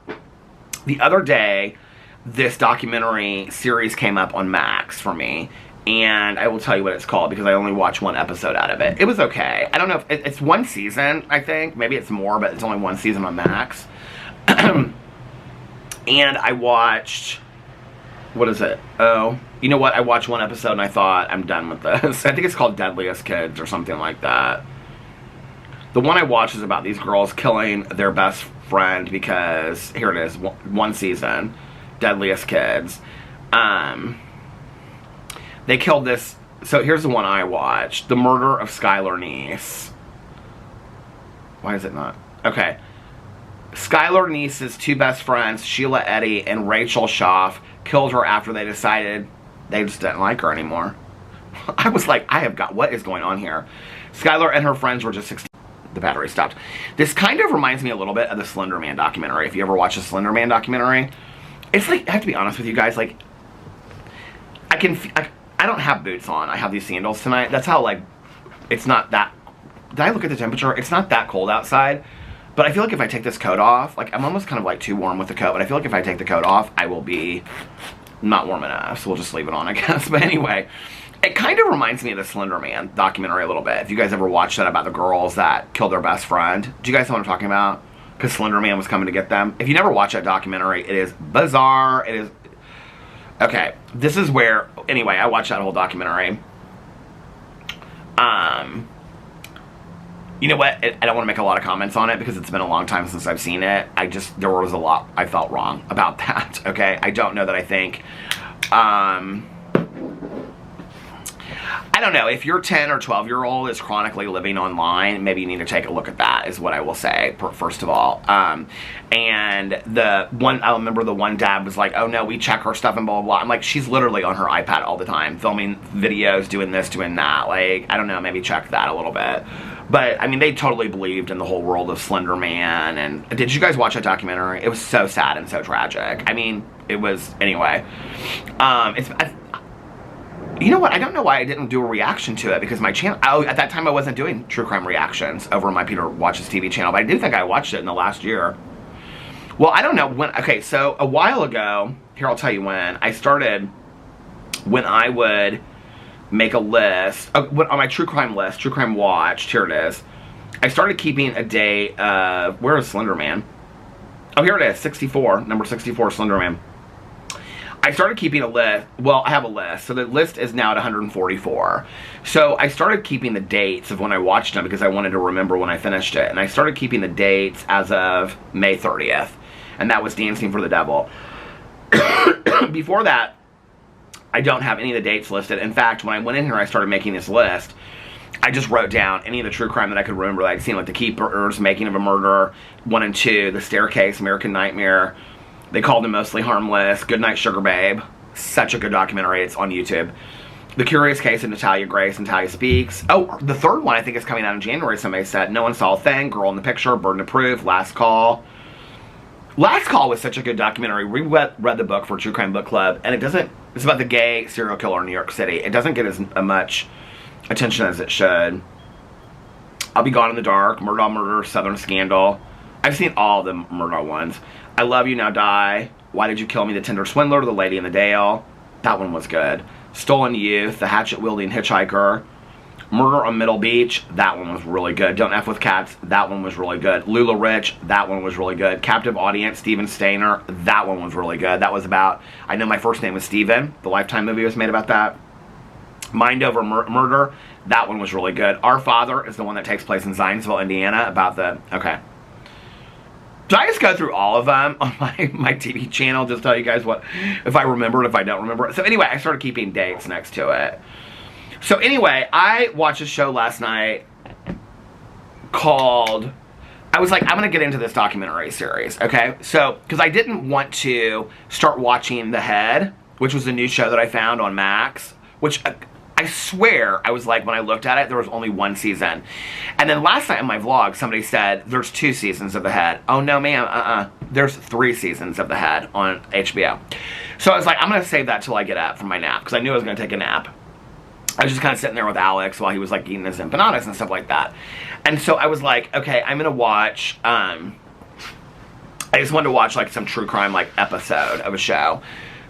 the other day, this documentary series came up on Max for me. And I will tell you what it's called because I only watched one episode out of it. It was okay. I don't know if it's one season, I think. Maybe it's more, but it's only one season on Max. And I watched, what is it? Oh, you know what? I watched one episode and I thought, I'm done with this. I think it's called Deadliest Kids or something like that. The one I watched is about these girls killing their best friend because, here it is, one season, Deadliest Kids. They killed this, so here's the one I watched. The Murder of Skylar Neese. Why is it not? Okay. Skylar Neese's two best friends, Sheila Eddy and Rachel Schaff, killed her after they decided they just didn't like her anymore. I was like, what is going on here? Skylar and her friends were just 16. The battery stopped. This kind of reminds me a little bit of the Slender Man documentary. If you ever watch the Slender Man documentary, it's like, I have to be honest with you guys, like, I don't have boots on. I have these sandals tonight. That's how, like, it's not that... Did I look at the temperature? It's not that cold outside. But I feel like if I take this coat off, like, I'm almost kind of, like, too warm with the coat. But I feel like if I take the coat off, I will be not warm enough. So we'll just leave it on, I guess. But anyway, it kind of reminds me of the Slender Man documentary a little bit. If you guys ever watched that about the girls that killed their best friend. Do you guys know what I'm talking about? Because Slender Man was coming to get them. If you never watched that documentary, it is bizarre. It is... Okay, this is where, anyway, I watched that whole documentary. You know what, I don't want to make a lot of comments on it because it's been a long time since I've seen it. There was a lot I felt wrong about that, okay? I don't know that I think, I don't know, if your 10 or 12-year-old is chronically living online, maybe you need to take a look at that, is what I will say, first of all. And I remember the one dad was like, oh no, we check her stuff and blah, blah, blah. I'm like, she's literally on her iPad all the time, filming videos, doing this, doing that. Like, I don't know, maybe check that a little bit. But, I mean, they totally believed in the whole world of Slender Man. And did you guys watch that documentary? It was so sad and so tragic. I mean, it was, anyway. You know what? I don't know why I didn't do a reaction to it because my channel, at that time I wasn't doing true crime reactions over on my Peter Watches TV channel, but I do think I watched it in the last year. Well, I don't know when, okay, so a while ago, here I'll tell you when, I started, when I would make a list, on my true crime list, True Crime Watched, here it is, I started keeping a date of, where is Slender Man? Oh, here it is, 64, number 64, Slender Man. I started keeping a list, well, I have a list, so the list is now at 144. So I started keeping the dates of when I watched them because I wanted to remember when I finished it. And I started keeping the dates as of May 30th. And that was Dancing for the Devil. Before that, I don't have any of the dates listed. In fact, when I went in here, I started making this list. I just wrote down any of the true crime that I could remember that I'd seen, like The Keepers, Making of a Murder, 1 and 2, The Staircase, American Nightmare. They Called Him Mostly Harmless, Goodnight Sugar Babe. Such a good documentary. It's on YouTube. The Curious Case of Natalia Grace, Natalia Speaks. Oh, the third one I think is coming out in January, somebody said. No One Saw a Thing, Girl in the Picture, Burden of Proof, Last Call. Last Call was such a good documentary. We read the book for True Crime Book Club, and it's about the gay serial killer in New York City. It doesn't get as much attention as it should. I'll Be Gone in the Dark, Murdaugh Murder, Southern Scandal. I've seen all the Murdaugh ones. I Love You, Now Die, Why Did You Kill Me, The Tender Swindler, The Lady in the Dale. That one was good. Stolen Youth, The Hatchet-Wielding Hitchhiker. Murder on Middle Beach, that one was really good. Don't F with Cats, that one was really good. Lula Rich, that one was really good. Captive Audience, Steven Stainer, that one was really good. That was about, I Know My First Name Was Steven, the Lifetime movie was made about that. Mind Over Murder, that one was really good. Our Father is the one that takes place in Zionsville, Indiana, about the, okay. Did I just go through all of them on my TV channel, just tell you guys what, if I remember it, if I don't remember it. So anyway, I started keeping dates next to it. So anyway, I watched a show last night called I was like, I'm gonna get into this documentary series, okay? So, because I didn't want to start watching The Head, which was a new show that I found on Max, which I swear, I was like, when I looked at it, there was only one season. And then last night in my vlog, somebody said, there's 2 seasons of The Head. Oh, no, ma'am, There's 3 seasons of The Head on HBO. So I was like, I'm gonna save that till I get up from my nap, because I knew I was gonna take a nap. I was just kind of sitting there with Alex while he was like eating his empanadas and stuff like that. And so I was like, okay, I'm gonna watch, I just wanted to watch like some true crime like episode of a show.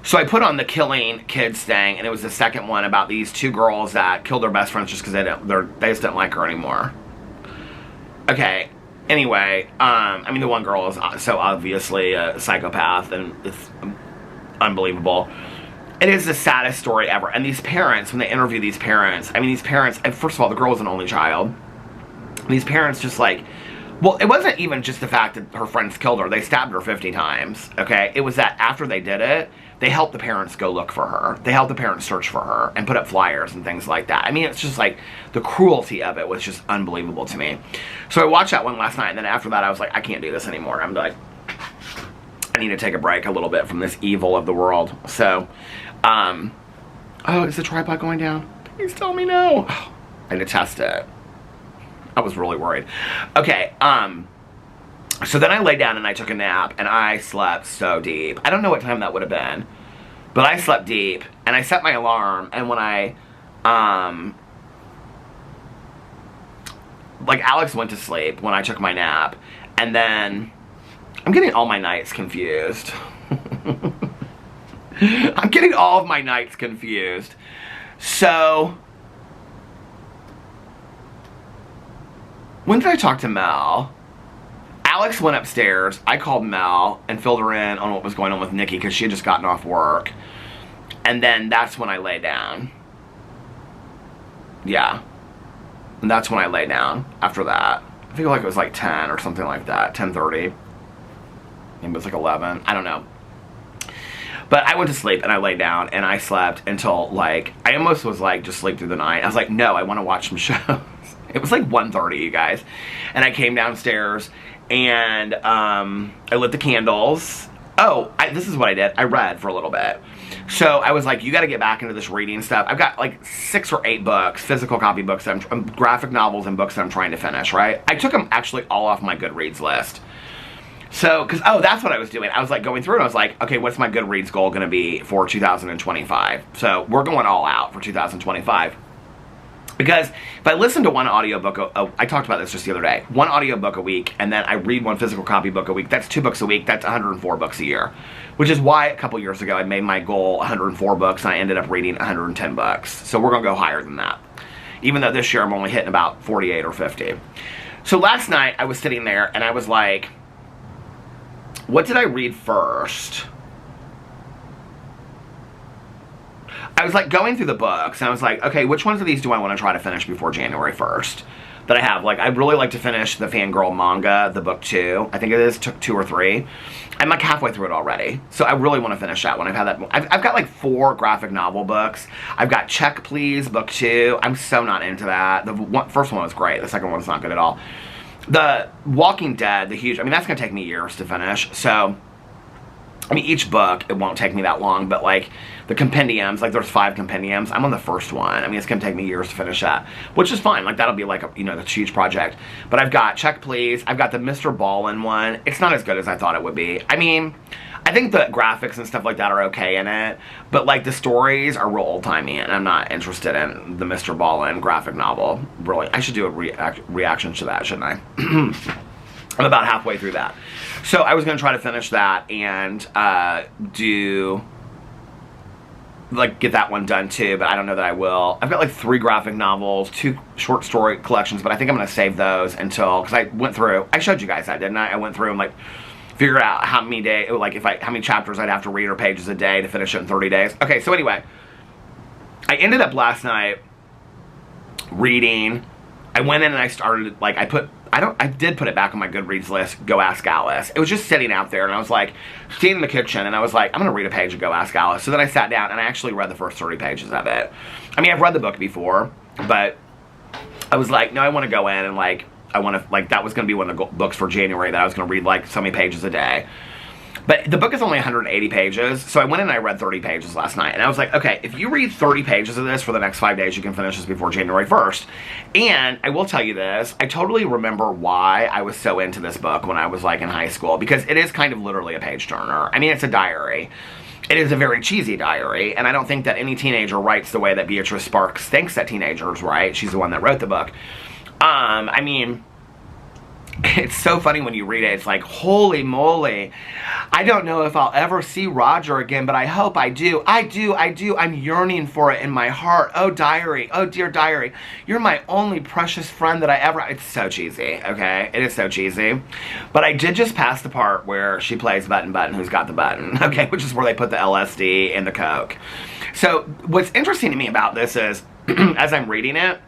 So I put on the killing kids thing, and it was the second one about these 2 girls that killed their best friends just because they just didn't like her anymore. Okay, anyway, I mean the one girl is so obviously a psychopath, and it's unbelievable. It is the saddest story ever. And these parents, when they interview these parents, I mean these parents, and first of all, the girl was an only child. And these parents just like, well, it wasn't even just the fact that her friends killed her. They stabbed her 50 times, okay? It was that after they did it, they helped the parents go look for her. They helped the parents search for her and put up flyers and things like that. I mean, it's just like, the cruelty of it was just unbelievable to me. So I watched that one last night, and then after that I was like, I can't do this anymore. I'm like, I need to take a break a little bit from this evil of the world. So, oh, is the tripod going down? Please tell me no. Oh, I need to test it. I was really worried. Okay, so then I lay down and I took a nap, and I slept so deep. I don't know what time that would have been, but I slept deep, and I set my alarm, and when I, like Alex went to sleep when I took my nap, and then, I'm getting all my nights confused. I'm getting all of my nights confused. So, when did I talk to Mel? Alex went upstairs. I called Mel and filled her in on what was going on with Nikki because she had just gotten off work. And then that's when I lay down. Yeah. And that's when I lay down after that. I feel like it was like 10 or something like that. 10:30. Maybe it was like 11. I don't know. But I went to sleep and I laid down and I slept until like, I almost was like, just sleep through the night. I was like, no, I want to watch some shows. It was like 1:30, you guys. And I came downstairs and I lit the candles. Oh, this is what I did. I read for a little bit. So I was like, you got to get back into this reading stuff. I've got like 6 or 8 books, physical copy books, graphic novels and books that I'm trying to finish, right? I took them actually all off my Goodreads list. So, because, oh, that's what I was doing. I was like going through and I was like, okay, what's my Goodreads goal going to be for 2025? So we're going all out for 2025. Because if I listen to one audiobook, I talked about this just the other day, one audiobook a week, and then I read one physical copy book a week, that's 2 books a week, that's 104 books a year. Which is why a couple years ago I made my goal 104 books, and I ended up reading 110 books. So we're going to go higher than that. Even though this year I'm only hitting about 48 or 50. So last night I was sitting there, and I was like, what did I read first? I was like going through the books, and I was like, okay, which ones of these do I want to try to finish before January 1st? That I have. Like, I'd really like to finish the Fangirl manga, the book 2. I think it is, took 2 or 3. I'm like halfway through it already. So I really want to finish that one. I've had that. I've got like 4 graphic novel books. I've got Check Please, book 2. I'm so not into that. The first one was great. The second one's not good at all. The Walking Dead, the huge, I mean, that's going to take me years to finish. So, I mean, each book, it won't take me that long, but like the compendiums, like there's 5 compendiums. I'm on the first one. I mean, it's going to take me years to finish that, which is fine. Like that'll be like, you know, the huge project. But I've got Check Please. I've got the Mr. Ballin one. It's not as good as I thought it would be. I mean, I think the graphics and stuff like that are okay in it, but like the stories are real old-timey, and I'm not interested in the Mr. Ballin graphic novel. Really, I should do a reaction to that, shouldn't I? I'm about halfway through that. So I was going to try to finish that and get that one done too, but I don't know that I will. I've got like 3 graphic novels, 2 short story collections, but I think I'm going to save those until, because I went through, I showed you guys that, didn't I? I went through and like figured out how many days, like how many chapters I'd have to read or pages a day to finish it in 30 days. Okay, so anyway, I ended up last night reading. I went in and I started, like, I did put it back on my Goodreads list, Go Ask Alice. It was just sitting out there, and I was like, sitting in the kitchen, and I was like, I'm going to read a page of Go Ask Alice. So then I sat down, and I actually read the first 30 pages of it. I mean, I've read the book before, but I was like, no, I want to go in and, like, I want to, like, that was going to be one of the books for January that I was going to read, like, so many pages a day. But the book is only 180 pages, so I went in and I read 30 pages last night. And I was like, okay, if you read 30 pages of this for the next 5 days, you can finish this before January 1st. And I will tell you this, I totally remember why I was so into this book when I was, like, in high school. Because it is kind of literally a page-turner. I mean, it's a diary. It is a very cheesy diary, and I don't think that any teenager writes the way that Beatrice Sparks thinks that teenagers write. She's the one that wrote the book. I mean, it's so funny when you read it. It's like, holy moly, I don't know if I'll ever see Roger again, but I hope I do. I do. I'm yearning for it in my heart. Oh, diary. Oh, dear diary. You're my only precious friend that I ever... It's so cheesy, okay? It is so cheesy. But I did just pass the part where she plays Button Button, who's got the button, okay? Which is where they put the LSD and the Coke. So what's interesting to me about this is, as I'm reading it,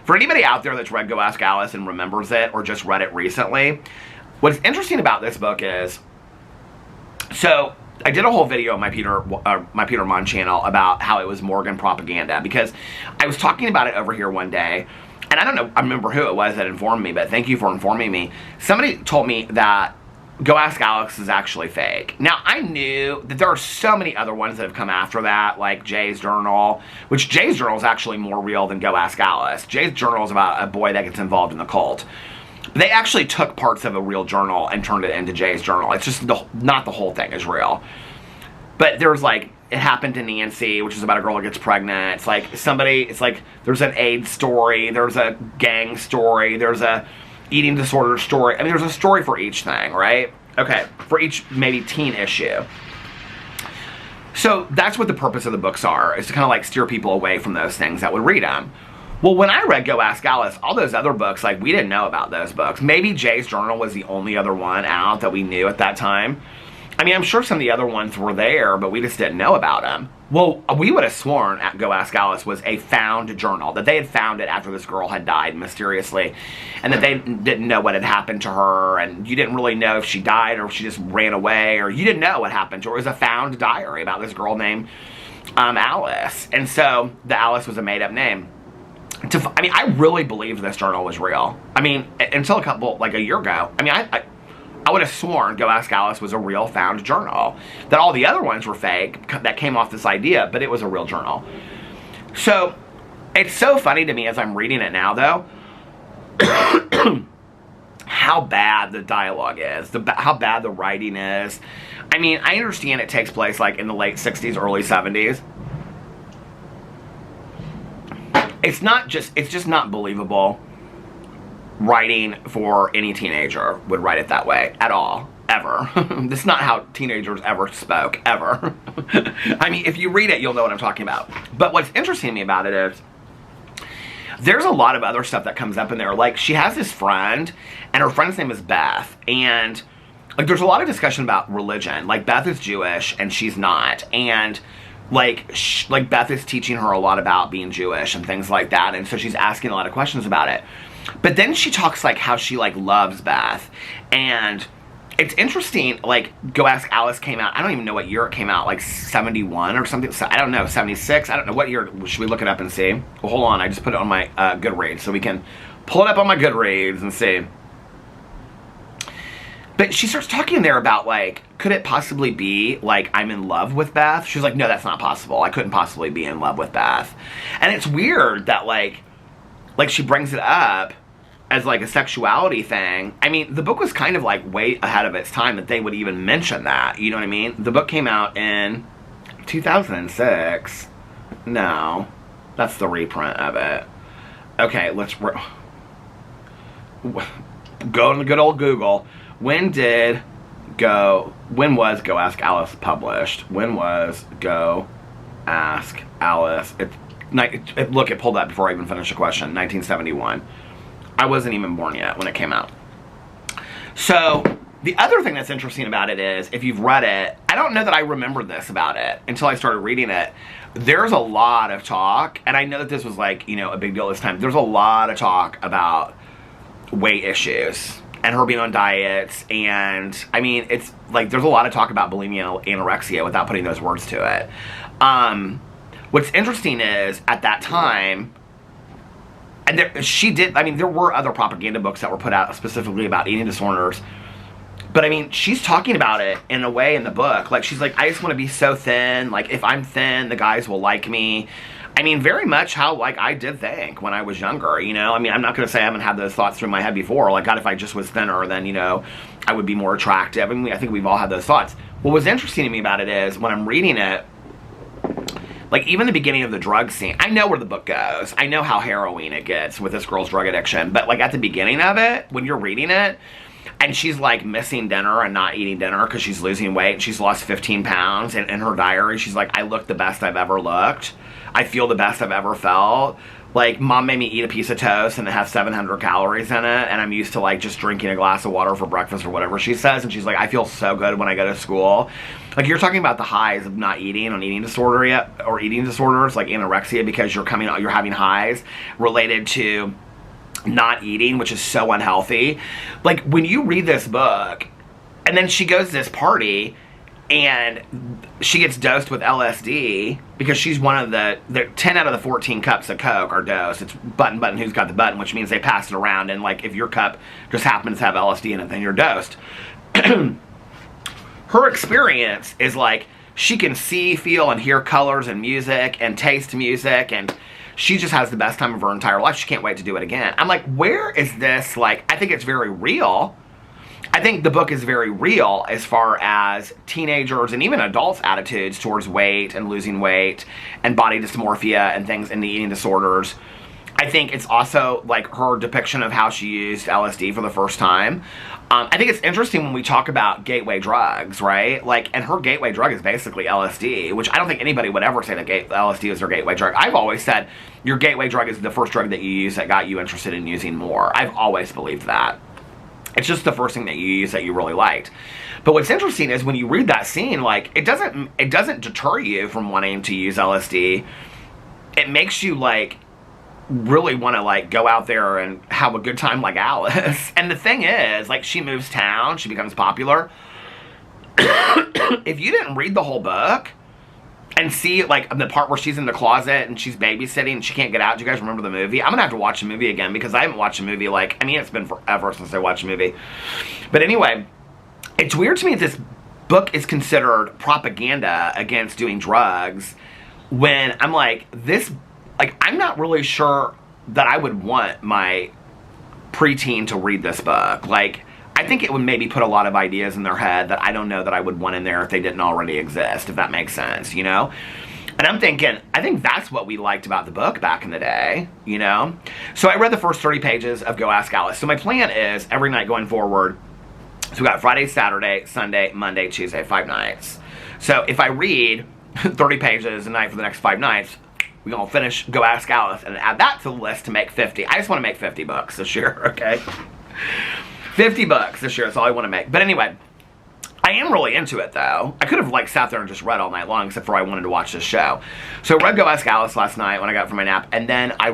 for anybody out there that's read Go Ask Alice and remembers it or just read it recently, what's interesting about this book is, so I did a whole video on my Peter Monn channel about how it was Morgan propaganda, because I was talking about it over here one day, and I don't know, I remember who it was that informed me, but thank you for informing me. Somebody told me that Go Ask Alice is actually fake. Now, I knew that there are so many other ones that have come after that, like Jay's Journal, which Jay's Journal is actually more real than Go Ask Alice. Jay's Journal is about a boy that gets involved in the cult. They actually took parts of a real journal and turned it into Jay's Journal. It's just not the whole thing is real. But there's like, It Happened to Nancy, which is about a girl that gets pregnant. It's like there's an AIDS story, there's a gang story, there's a eating disorder story. I mean, there's a story for each thing, right? Okay, for each maybe teen issue. So that's what the purpose of the books are, is to kind of like steer people away from those things that would read them. Well, when I read Go Ask Alice, all those other books, like, we didn't know about those books. Maybe Jay's Journal was the only other one out that we knew at that time. I mean, I'm sure some of the other ones were there, but we just didn't know about them. Well, we would have sworn at Go Ask Alice was a found journal, that they had found it after this girl had died mysteriously, and that they didn't know what had happened to her, and you didn't really know if she died or if she just ran away, or you didn't know what happened to her. It was a found diary about this girl named Alice, and so the Alice was a made-up name. I mean, I really believed this journal was real. I mean, until a year ago. I mean, I would have sworn Go Ask Alice was a real found journal. That all the other ones were fake, that came off this idea, but it was a real journal. So, it's so funny to me as I'm reading it now, though, how bad the dialogue is, how bad the writing is. I mean, I understand it takes place, like, in the late 60s, early 70s. It's just not believable writing for any teenager would write it that way at all, ever. That's not how teenagers ever spoke, ever. I mean, if you read it, you'll know what I'm talking about. But what's interesting to me about it is, there's a lot of other stuff that comes up in there. Like, she has this friend, and her friend's name is Beth, and like, there's a lot of discussion about religion. Like, Beth is Jewish, and she's not, and like Beth is teaching her a lot about being Jewish and things like that, and so she's asking a lot of questions about it. But then she talks like how she like loves Beth, and it's interesting. Like, Go Ask Alice came out, I don't even know what year it came out, like 71 or something. So I don't know, 76. I don't know what year. Should we look it up and see? Well, hold on. I just put it on my Goodreads, so we can pull it up on my Goodreads and see. But she starts talking there about, like, could it possibly be, like, I'm in love with Beth? She's like, no, that's not possible. I couldn't possibly be in love with Beth. And it's weird that, like she brings it up as, like, a sexuality thing. I mean, the book was kind of, like, way ahead of its time that they would even mention that. You know what I mean? The book came out in 2006. No. That's the reprint of it. Okay, let's go to good old Google. When was Go Ask Alice published? When was Go Ask Alice? Look, it pulled up before I even finished the question. 1971. I wasn't even born yet when it came out. So, the other thing that's interesting about it is, if you've read it, I don't know that I remembered this about it until I started reading it. There's a lot of talk, and I know that this was, like, you know, a big deal this time. There's a lot of talk about weight issues and her being on diets, and I mean, it's like there's a lot of talk about bulimia and anorexia without putting those words to it. What's interesting is, at that time, And she did, I mean, there were other propaganda books that were put out specifically about eating disorders. But I mean, she's talking about it in a way in the book. Like, she's like, I just want to be so thin. Like, if I'm thin, the guys will like me. I mean, very much how, like, I did think when I was younger, you know? I mean, I'm not going to say I haven't had those thoughts through my head before. Like, God, if I just was thinner, then, you know, I would be more attractive. I mean, I think we've all had those thoughts. What was interesting to me about it is, when I'm reading it, like, even the beginning of the drug scene, I know where the book goes. I know how harrowing it gets with this girl's drug addiction. But, like, at the beginning of it, when you're reading it, and she's, like, missing dinner and not eating dinner because she's losing weight, and she's lost 15 pounds, and in her diary, she's like, I look the best I've ever looked. I feel the best I've ever felt. Like, Mom made me eat a piece of toast and it has 700 calories in it, and I'm used to, like, just drinking a glass of water for breakfast or whatever she says, and she's like, I feel so good when I go to school. Like, you're talking about the highs of not eating on eating disorder yet, or eating disorders like anorexia, because you're having highs related to not eating, which is so unhealthy. Like, when you read this book, and then she goes to this party, and she gets dosed with LSD, because she's one of the 10 out of the 14 cups of Coke are dosed. It's button who's got the button, which means they pass it around, and, like, if your cup just happens to have LSD in it, then you're dosed. Her experience is, like, she can see, feel, and hear colors and music and taste music, and she just has the best time of her entire life. She can't wait to do it again. I'm like, where is this, like, I think it's very real. I think the book is very real as far as teenagers and even adults' attitudes towards weight and losing weight and body dysmorphia and things in the eating disorders. I think it's also, like, her depiction of how she used LSD for the first time. I think it's interesting when we talk about gateway drugs, right? Like, and her gateway drug is basically LSD, which I don't think anybody would ever say that LSD is their gateway drug. I've always said your gateway drug is the first drug that you use that got you interested in using more. I've always believed that. It's just the first thing that you use that you really liked. But what's interesting is when you read that scene, like, it doesn't deter you from wanting to use LSD. It makes you, like, really want to, like, go out there and have a good time like Alice. And the thing is, like, she moves town, she becomes popular. If you didn't read the whole book and see, like, the part where she's in the closet and she's babysitting and she can't get out, do you guys remember the movie? I'm gonna have to watch the movie again, because I haven't watched a movie, like, I mean, it's been forever since I watched a movie. But anyway, it's weird to me that this book is considered propaganda against doing drugs, when I'm like, I'm not really sure that I would want my preteen to read this book. Like, I think it would maybe put a lot of ideas in their head that I don't know that I would want in there if they didn't already exist, if that makes sense, you know? And I'm thinking, I think that's what we liked about the book back in the day, you know? So I read the first 30 pages of Go Ask Alice. So my plan is, every night going forward, so we got Friday, Saturday, Sunday, Monday, Tuesday, 5 nights. So if I read 30 pages a night for the next 5 nights, we're going to finish Go Ask Alice and add that to the list to make 50. I just want to make 50 books this year, okay? 50 bucks this year is all I want to make. But anyway, I am really into it, though. I could have, like, sat there and just read all night long, except for I wanted to watch this show. So I read Go Ask Alice last night when I got from my nap, and then I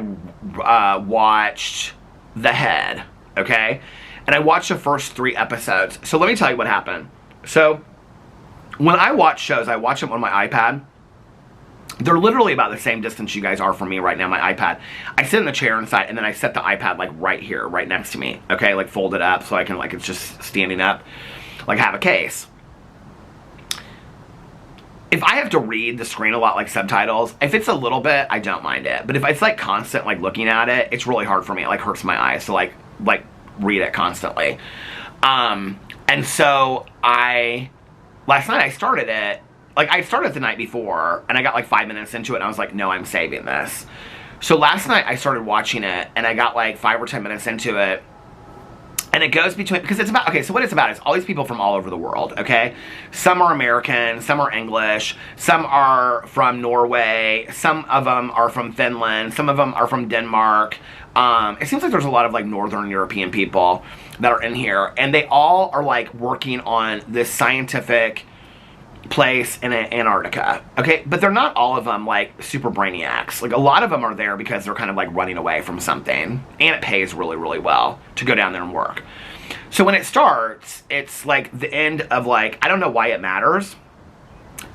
watched The Head, okay? And I watched the first 3 episodes. So let me tell you what happened. So when I watch shows, I watch them on my iPad. They're literally about the same distance you guys are from me right now, my iPad. I sit in the chair inside, and then I set the iPad, like, right here, right next to me, okay? Like, fold it up so I can, like, it's just standing up, like, have a case. If I have to read the screen a lot, like subtitles, if it's a little bit, I don't mind it. But if it's, like, constant, like, looking at it, it's really hard for me. It, like, hurts my eyes to, like, read it constantly. And so last night I started it. Like, I started the night before, and I got, like, 5 minutes into it, and I was like, no, I'm saving this. So last night, I started watching it, and I got, like, 5 or 10 minutes into it, and it goes between, because it's about, okay, so what it's about is all these people from all over the world, okay? Some are American, some are English, some are from Norway, some of them are from Finland, some of them are from Denmark. It seems like there's a lot of, like, Northern European people that are in here, and they all are, like, working on this scientific place in Antarctica, okay? But they're not all of them, like, super brainiacs. Like, a lot of them are there because they're kind of, like, running away from something, and it pays really, really well to go down there and work. So when it starts, it's, like, the end of, like, I don't know why it matters,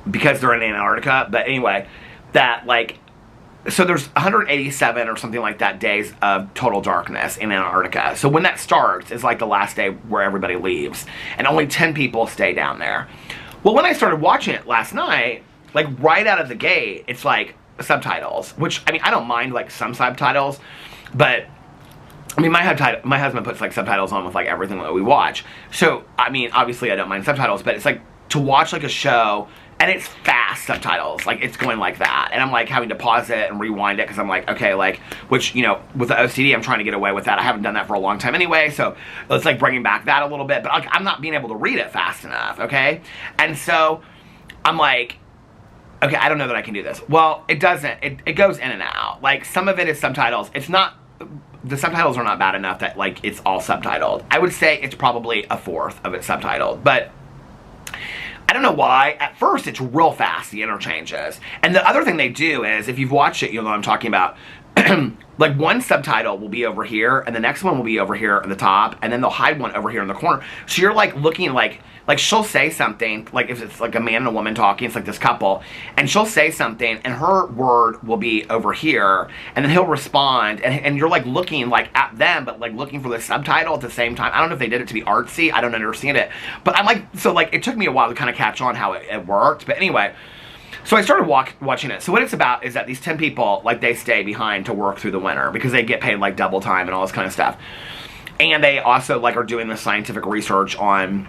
because they're in Antarctica, but anyway, that, like, so there's 187 or something like that days of total darkness in Antarctica. So when that starts, it's like the last day where everybody leaves. And only 10 people stay down there. Well, when I started watching it last night, like right out of the gate, it's like subtitles. Which, I mean, I don't mind like some subtitles. But, I mean, my husband puts like subtitles on with like everything that we watch. So, I mean, obviously I don't mind subtitles. But it's like to watch like a show... And it's fast subtitles, like it's going like that. And I'm like having to pause it and rewind it because I'm like, okay, like, which, you know, with the OCD, I'm trying to get away with that. I haven't done that for a long time anyway, so it's like bringing back that a little bit. But like, I'm not being able to read it fast enough, okay? And so I'm like, okay, I don't know that I can do this. Well, it doesn't. It goes in and out. Like, some of it is subtitles. It's not, the subtitles are not bad enough that, like, it's all subtitled. I would say it's probably a fourth of it subtitled, but... I don't know why. At first, it's real fast, the interchanges. And the other thing they do is, if you've watched it, you'll know what I'm talking about. Like, one subtitle will be over here, and the next one will be over here at the top, and then they'll hide one over here in the corner. So you're, like, looking like she'll say something, like, if it's, like, a man and a woman talking, it's like this couple, and she'll say something, and her word will be over here, and then he'll respond, and you're, like, looking, like, at them, but, like, looking for the subtitle at the same time. I don't know if they did it to be artsy. I don't understand it. But I'm, like, so, like, it took me a while to kind of catch on how it worked. But anyway... So I started watching it. So what it's about is that these 10 people, like, they stay behind to work through the winter because they get paid, like, double time and all this kind of stuff. And they also, like, are doing this scientific research on...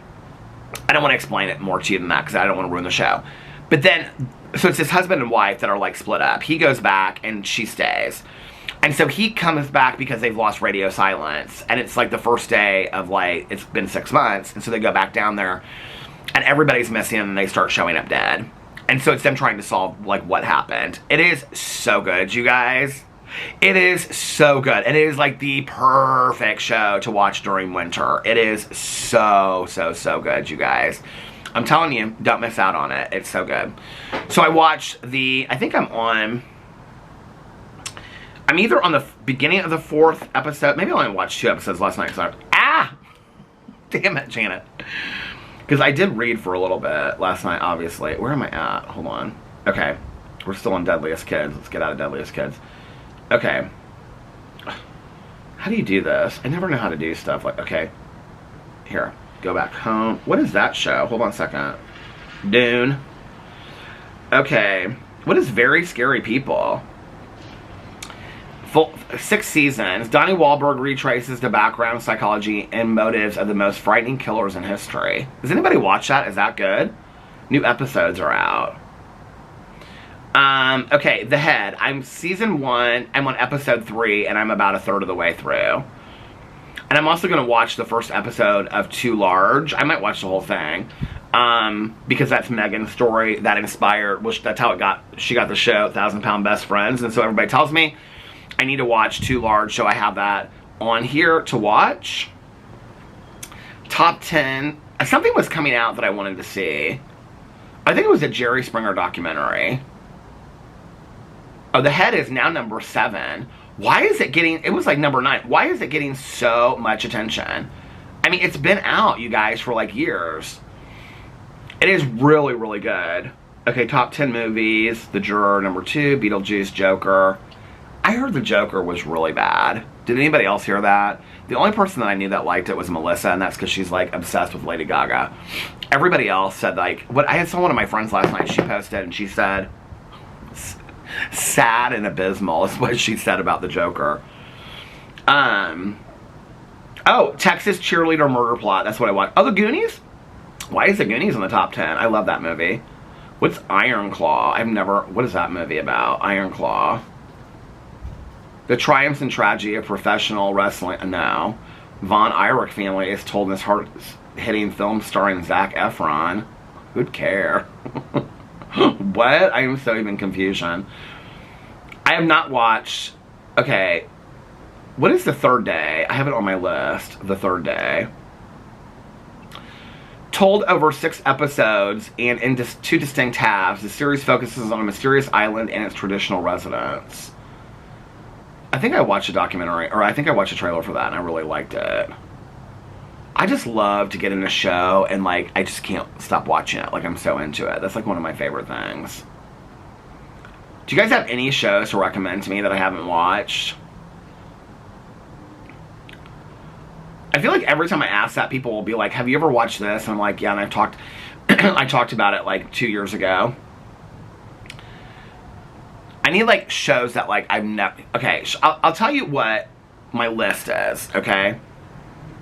I don't want to explain it more to you than that because I don't want to ruin the show. But then, so it's this husband and wife that are, like, split up. He goes back and she stays. And so he comes back because they've lost radio silence. And it's, like, the first day of, like, it's been 6 months. And so they go back down there. And everybody's missing and they start showing up dead. And so it's them trying to solve, like, what happened. It is so good, you guys. It is so good. It is, like, the perfect show to watch during winter. It is so, so, so good, you guys. I'm telling you, don't miss out on it. It's so good. So I watched I think I'm either on the beginning of the 4th episode. Maybe I only watched 2 episodes last night. Damn it, Janet. Because I did read for a little bit last night, obviously. Where am I at? Hold on. Okay. We're still on Deadliest Kids. Let's get out of Deadliest Kids. Okay. How do you do this? I never know how to do stuff like... Okay. Here. Go back home. What is that show? Hold on a second. Dune. Okay. What is Very Scary People? 6 seasons. Donnie Wahlberg retraces the background, psychology, and motives of the most frightening killers in history. Does anybody watch that? Is that good? New episodes are out. Okay, The Head. I'm season 1. I'm on episode 3, and I'm about a third of the way through. And I'm also going to watch the first episode of Too Large. I might watch the whole thing. Because that's Megan's story that inspired, which that's how she got the show, 1,000 Pound Best Friends. And so everybody tells me I need to watch Too Large, so I have that on here to watch. Top 10. Something was coming out that I wanted to see. I think it was a Jerry Springer documentary. Oh, The Head is now number 7. Why is it getting... It was like number 9. Why is it getting so much attention? I mean, it's been out, you guys, for like years. It is really, really good. Okay, top 10 movies. The Juror, number 2. Beetlejuice, Joker. I heard The Joker was really bad. Did anybody else hear that? The only person that I knew that liked it was Melissa, and that's because she's, like, obsessed with Lady Gaga. Everybody else said, like... I saw one of my friends last night. She posted, and she said... Sad and abysmal is what she said about The Joker. Oh, Texas Cheerleader Murder Plot. That's what I watched. Oh, The Goonies? Why is The Goonies in the top 10? I love that movie. What's Iron Claw? What is that movie about? Iron Claw. The Triumphs and Tragedy of Professional Wrestling. No. Von Erich family is told in this hard-hitting film starring Zac Efron. Who'd care? What? I am so even confusion. I have not watched... Okay. What is The Third Day? I have it on my list. The Third Day. Told over 6 episodes and in 2 distinct halves, the series focuses on a mysterious island and its traditional residents. I think I watched a documentary, or I think I watched a trailer for that, and I really liked it. I just love to get in a show, and, like, I just can't stop watching it. Like, I'm so into it. That's, like, one of my favorite things. I have not watched... Okay. What is The Third Day? I have it on my list. The Third Day. Told over 6 episodes and in 2 distinct halves, the series focuses on a mysterious island and its traditional residents. I think I watched a documentary, or I think I watched a trailer for that, and I really liked it. I just love to get in a show, and, like, I just can't stop watching it. Like, I'm so into it. That's, like, one of my favorite things. Do you guys have any shows to recommend to me that I haven't watched? I feel like every time I ask that, people will be like, have you ever watched this? And I'm like, yeah, and I've talked, I talked about it like 2 years ago. I need like shows that like I've never, okay, I'll tell you what my list is, okay?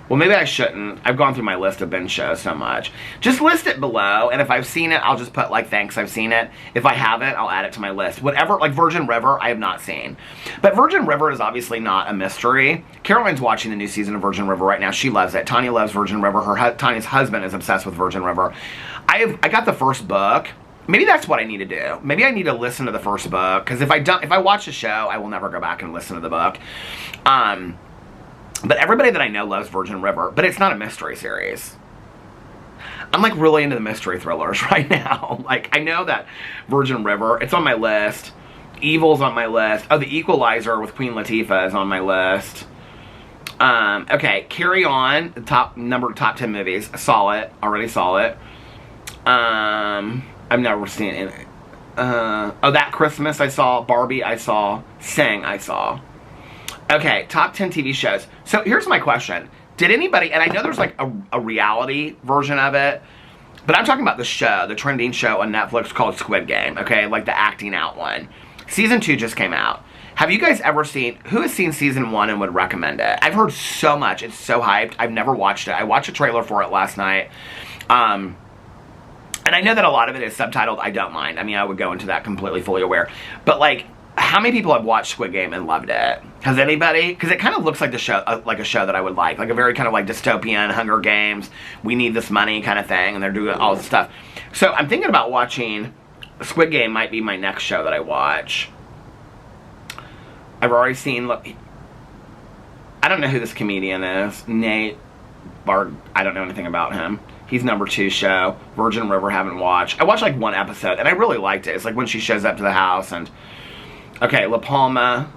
Well, maybe I shouldn't. I've gone through my list of binge shows so much. Just list it below, and if I've seen it, I'll just put, like, thanks, I've seen it. If I haven't, I'll add it to my list. Whatever, like Virgin River, I have not seen. But Virgin River is obviously not a mystery. Caroline's watching the new season of Virgin River right now. She loves it. Tanya loves Virgin River. Tanya's husband is obsessed with Virgin River. I got the first book. Maybe that's what I need to do. Maybe I need to listen to the first book, because if I watch the show, I will never go back and listen to the book. But everybody that I know loves Virgin River, but it's not a mystery series. I'm like really into the mystery thrillers right now. Like, I know that Virgin River, it's on my list. Evil's on my list. Oh, The Equalizer with Queen Latifah is on my list. Okay, Carry On, top 10 movies. I saw it, already saw it. I've never seen it. Oh, That Christmas I saw. Barbie I saw. Sing I saw. Okay, top 10 TV shows. So here's my question. Did anybody, and I know there's like a reality version of it, but I'm talking about the show, the trending show on Netflix called Squid Game, okay? Like the acting out one. Season 2 just came out. Have you guys ever seen, who has seen season 1 and would recommend it? I've heard so much. It's so hyped. I've never watched it. I watched a trailer for it last night. And I know that a lot of it is subtitled. I don't mind. I mean, I would go into that completely fully aware. But like, how many people have watched Squid Game and loved it? Has anybody? Because it kind of looks like a show that I would like a very kind of like dystopian Hunger Games. We need this money kind of thing, and they're doing all this stuff. So I'm thinking about watching Squid Game. Might be my next show that I watch. I've already seen. Look, I don't know who this comedian is. Nate Bard. I don't know anything about him. He's number 2 show. Virgin River haven't watched. I watched like 1 episode and I really liked it. It's like when she shows up to the house and. Okay, La Palma.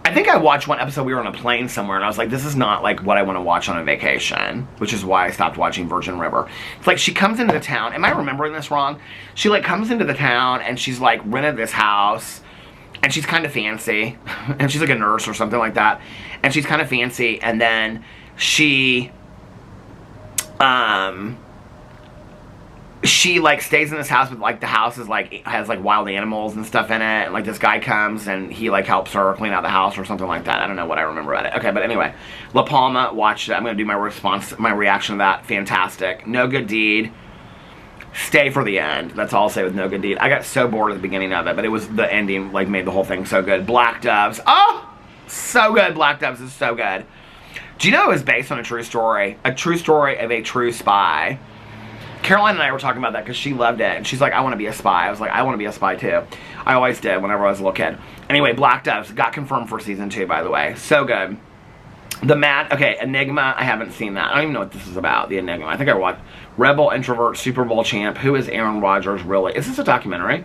I think I watched 1 episode. We were on a plane somewhere, and I was like, this is not, like, what I want to watch on a vacation, which is why I stopped watching Virgin River. It's like she comes into the town. Am I remembering this wrong? She, like, comes into the town, and she's, like, rented this house, and she's kind of fancy, and she's, like, a nurse or something like that, and she's kind of fancy, and then she, like, stays in this house, but, like, the house is, like, has, like, wild animals and stuff in it, and, like, this guy comes, and he, like, helps her clean out the house or something like that. I don't know what I remember about it. Okay, but anyway, La Palma, watched it. I'm gonna do my reaction to that. Fantastic. No Good Deed. Stay for the end. That's all I'll say with No Good Deed. I got so bored at the beginning of it, but it was the ending, like, made the whole thing so good. Black Doves. Oh! So good. Black Doves is so good. Do you know it was based on a true story? A true story of a true spy. Caroline and I were talking about that because she loved it. And she's like, I want to be a spy. I was like, I want to be a spy too. I always did whenever I was a little kid. Anyway, Black Doves got confirmed for season 2, by the way. So good. Okay, Enigma. I haven't seen that. I don't even know what this is about, the Enigma. I think I watched Rebel, Introvert, Super Bowl Champ. Who is Aaron Rodgers really? Is this a documentary?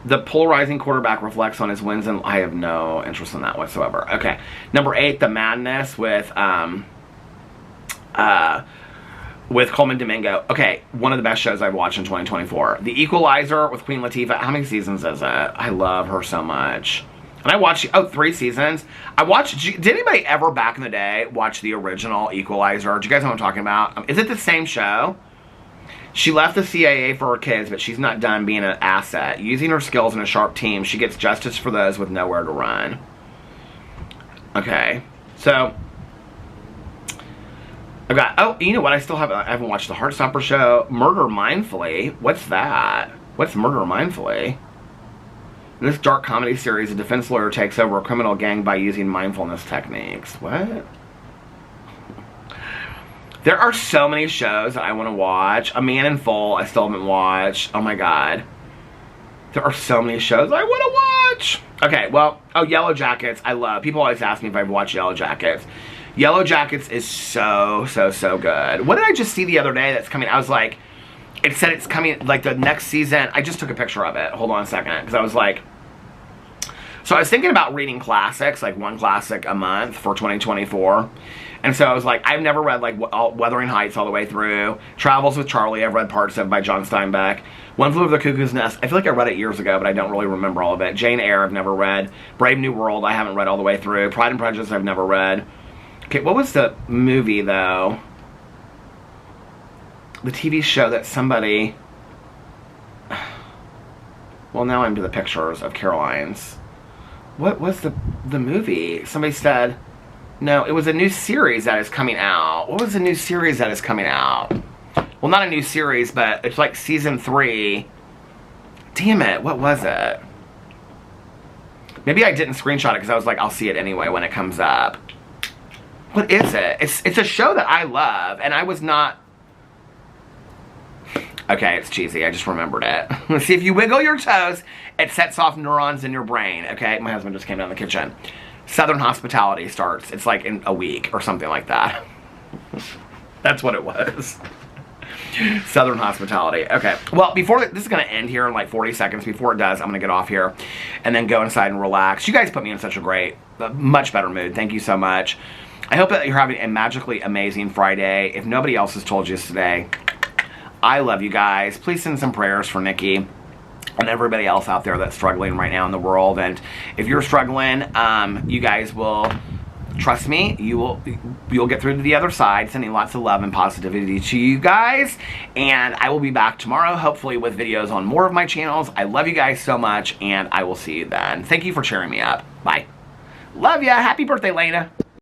The polarizing quarterback reflects on his wins, and I have no interest in that whatsoever. Okay. Number 8, The Madness with Coleman Domingo. Okay, one of the best shows I've watched in 2024. The Equalizer with Queen Latifah. How many seasons is it? I love her so much. And I watched, 3 seasons. Did anybody ever back in the day watch the original Equalizer? Do you guys know what I'm talking about? Is it the same show? She left the CIA for her kids, but she's not done being an asset. Using her skills in a sharp team, she gets justice for those with nowhere to run. Okay, so I've got, oh, you know what? I haven't watched the Heartstopper show. Murder Mindfully. What's that? What's Murder Mindfully? In this dark comedy series, a defense lawyer takes over a criminal gang by using mindfulness techniques. What? There are so many shows that I want to watch. A Man in Full, I still haven't watched. Oh my god. There are so many shows I want to watch. Okay, well, Yellow Jackets, I love. People always ask me if I've watched Yellow Jackets. Yellow Jackets is so, so, so good. What did I just see the other day that's coming? I was like, it said it's coming, like, the next season. I just took a picture of it. Hold on a second. Because I was like, So I was thinking about reading classics, like one classic a month for 2024. And so I was like, I've never read like Wuthering Heights all the way through. Travels with Charlie, I've read parts of by John Steinbeck. One Flew Over the Cuckoo's Nest, I feel like I read it years ago, but I don't really remember all of it. Jane Eyre, I've never read. Brave New World, I haven't read all the way through. Pride and Prejudice, I've never read. Okay, what was the movie though? The TV show that somebody... Well, now I'm to the pictures of Caroline's. What was the movie? Somebody said... No, it was a new series that is coming out. What was the new series that is coming out? Well, not a new series, but it's like season 3. Damn it, what was it? Maybe I didn't screenshot it because I was like, I'll see it anyway when it comes up. What is it? It's a show that I love, and I was not... Okay, it's cheesy. I just remembered it. Let's see, if you wiggle your toes, it sets off neurons in your brain. Okay, my husband just came down the kitchen. Southern Hospitality starts. It's like in a week or something like that. That's what it was. Southern Hospitality. Okay. Well, before this is going to end here in like 40 seconds. Before it does, I'm going to get off here and then go inside and relax. You guys put me in such a great, much better mood. Thank you so much. I hope that you're having a magically amazing Friday. If nobody else has told you this today, I love you guys. Please send some prayers for Nikki and everybody else out there that's struggling right now in the world. And if you're struggling, you guys will, trust me, you'll get through to the other side. Sending lots of love and positivity to you guys. And I will be back tomorrow, hopefully with videos on more of my channels. I love you guys so much, and I will see you then. Thank you for cheering me up. Bye. Love ya. Happy birthday, Lena.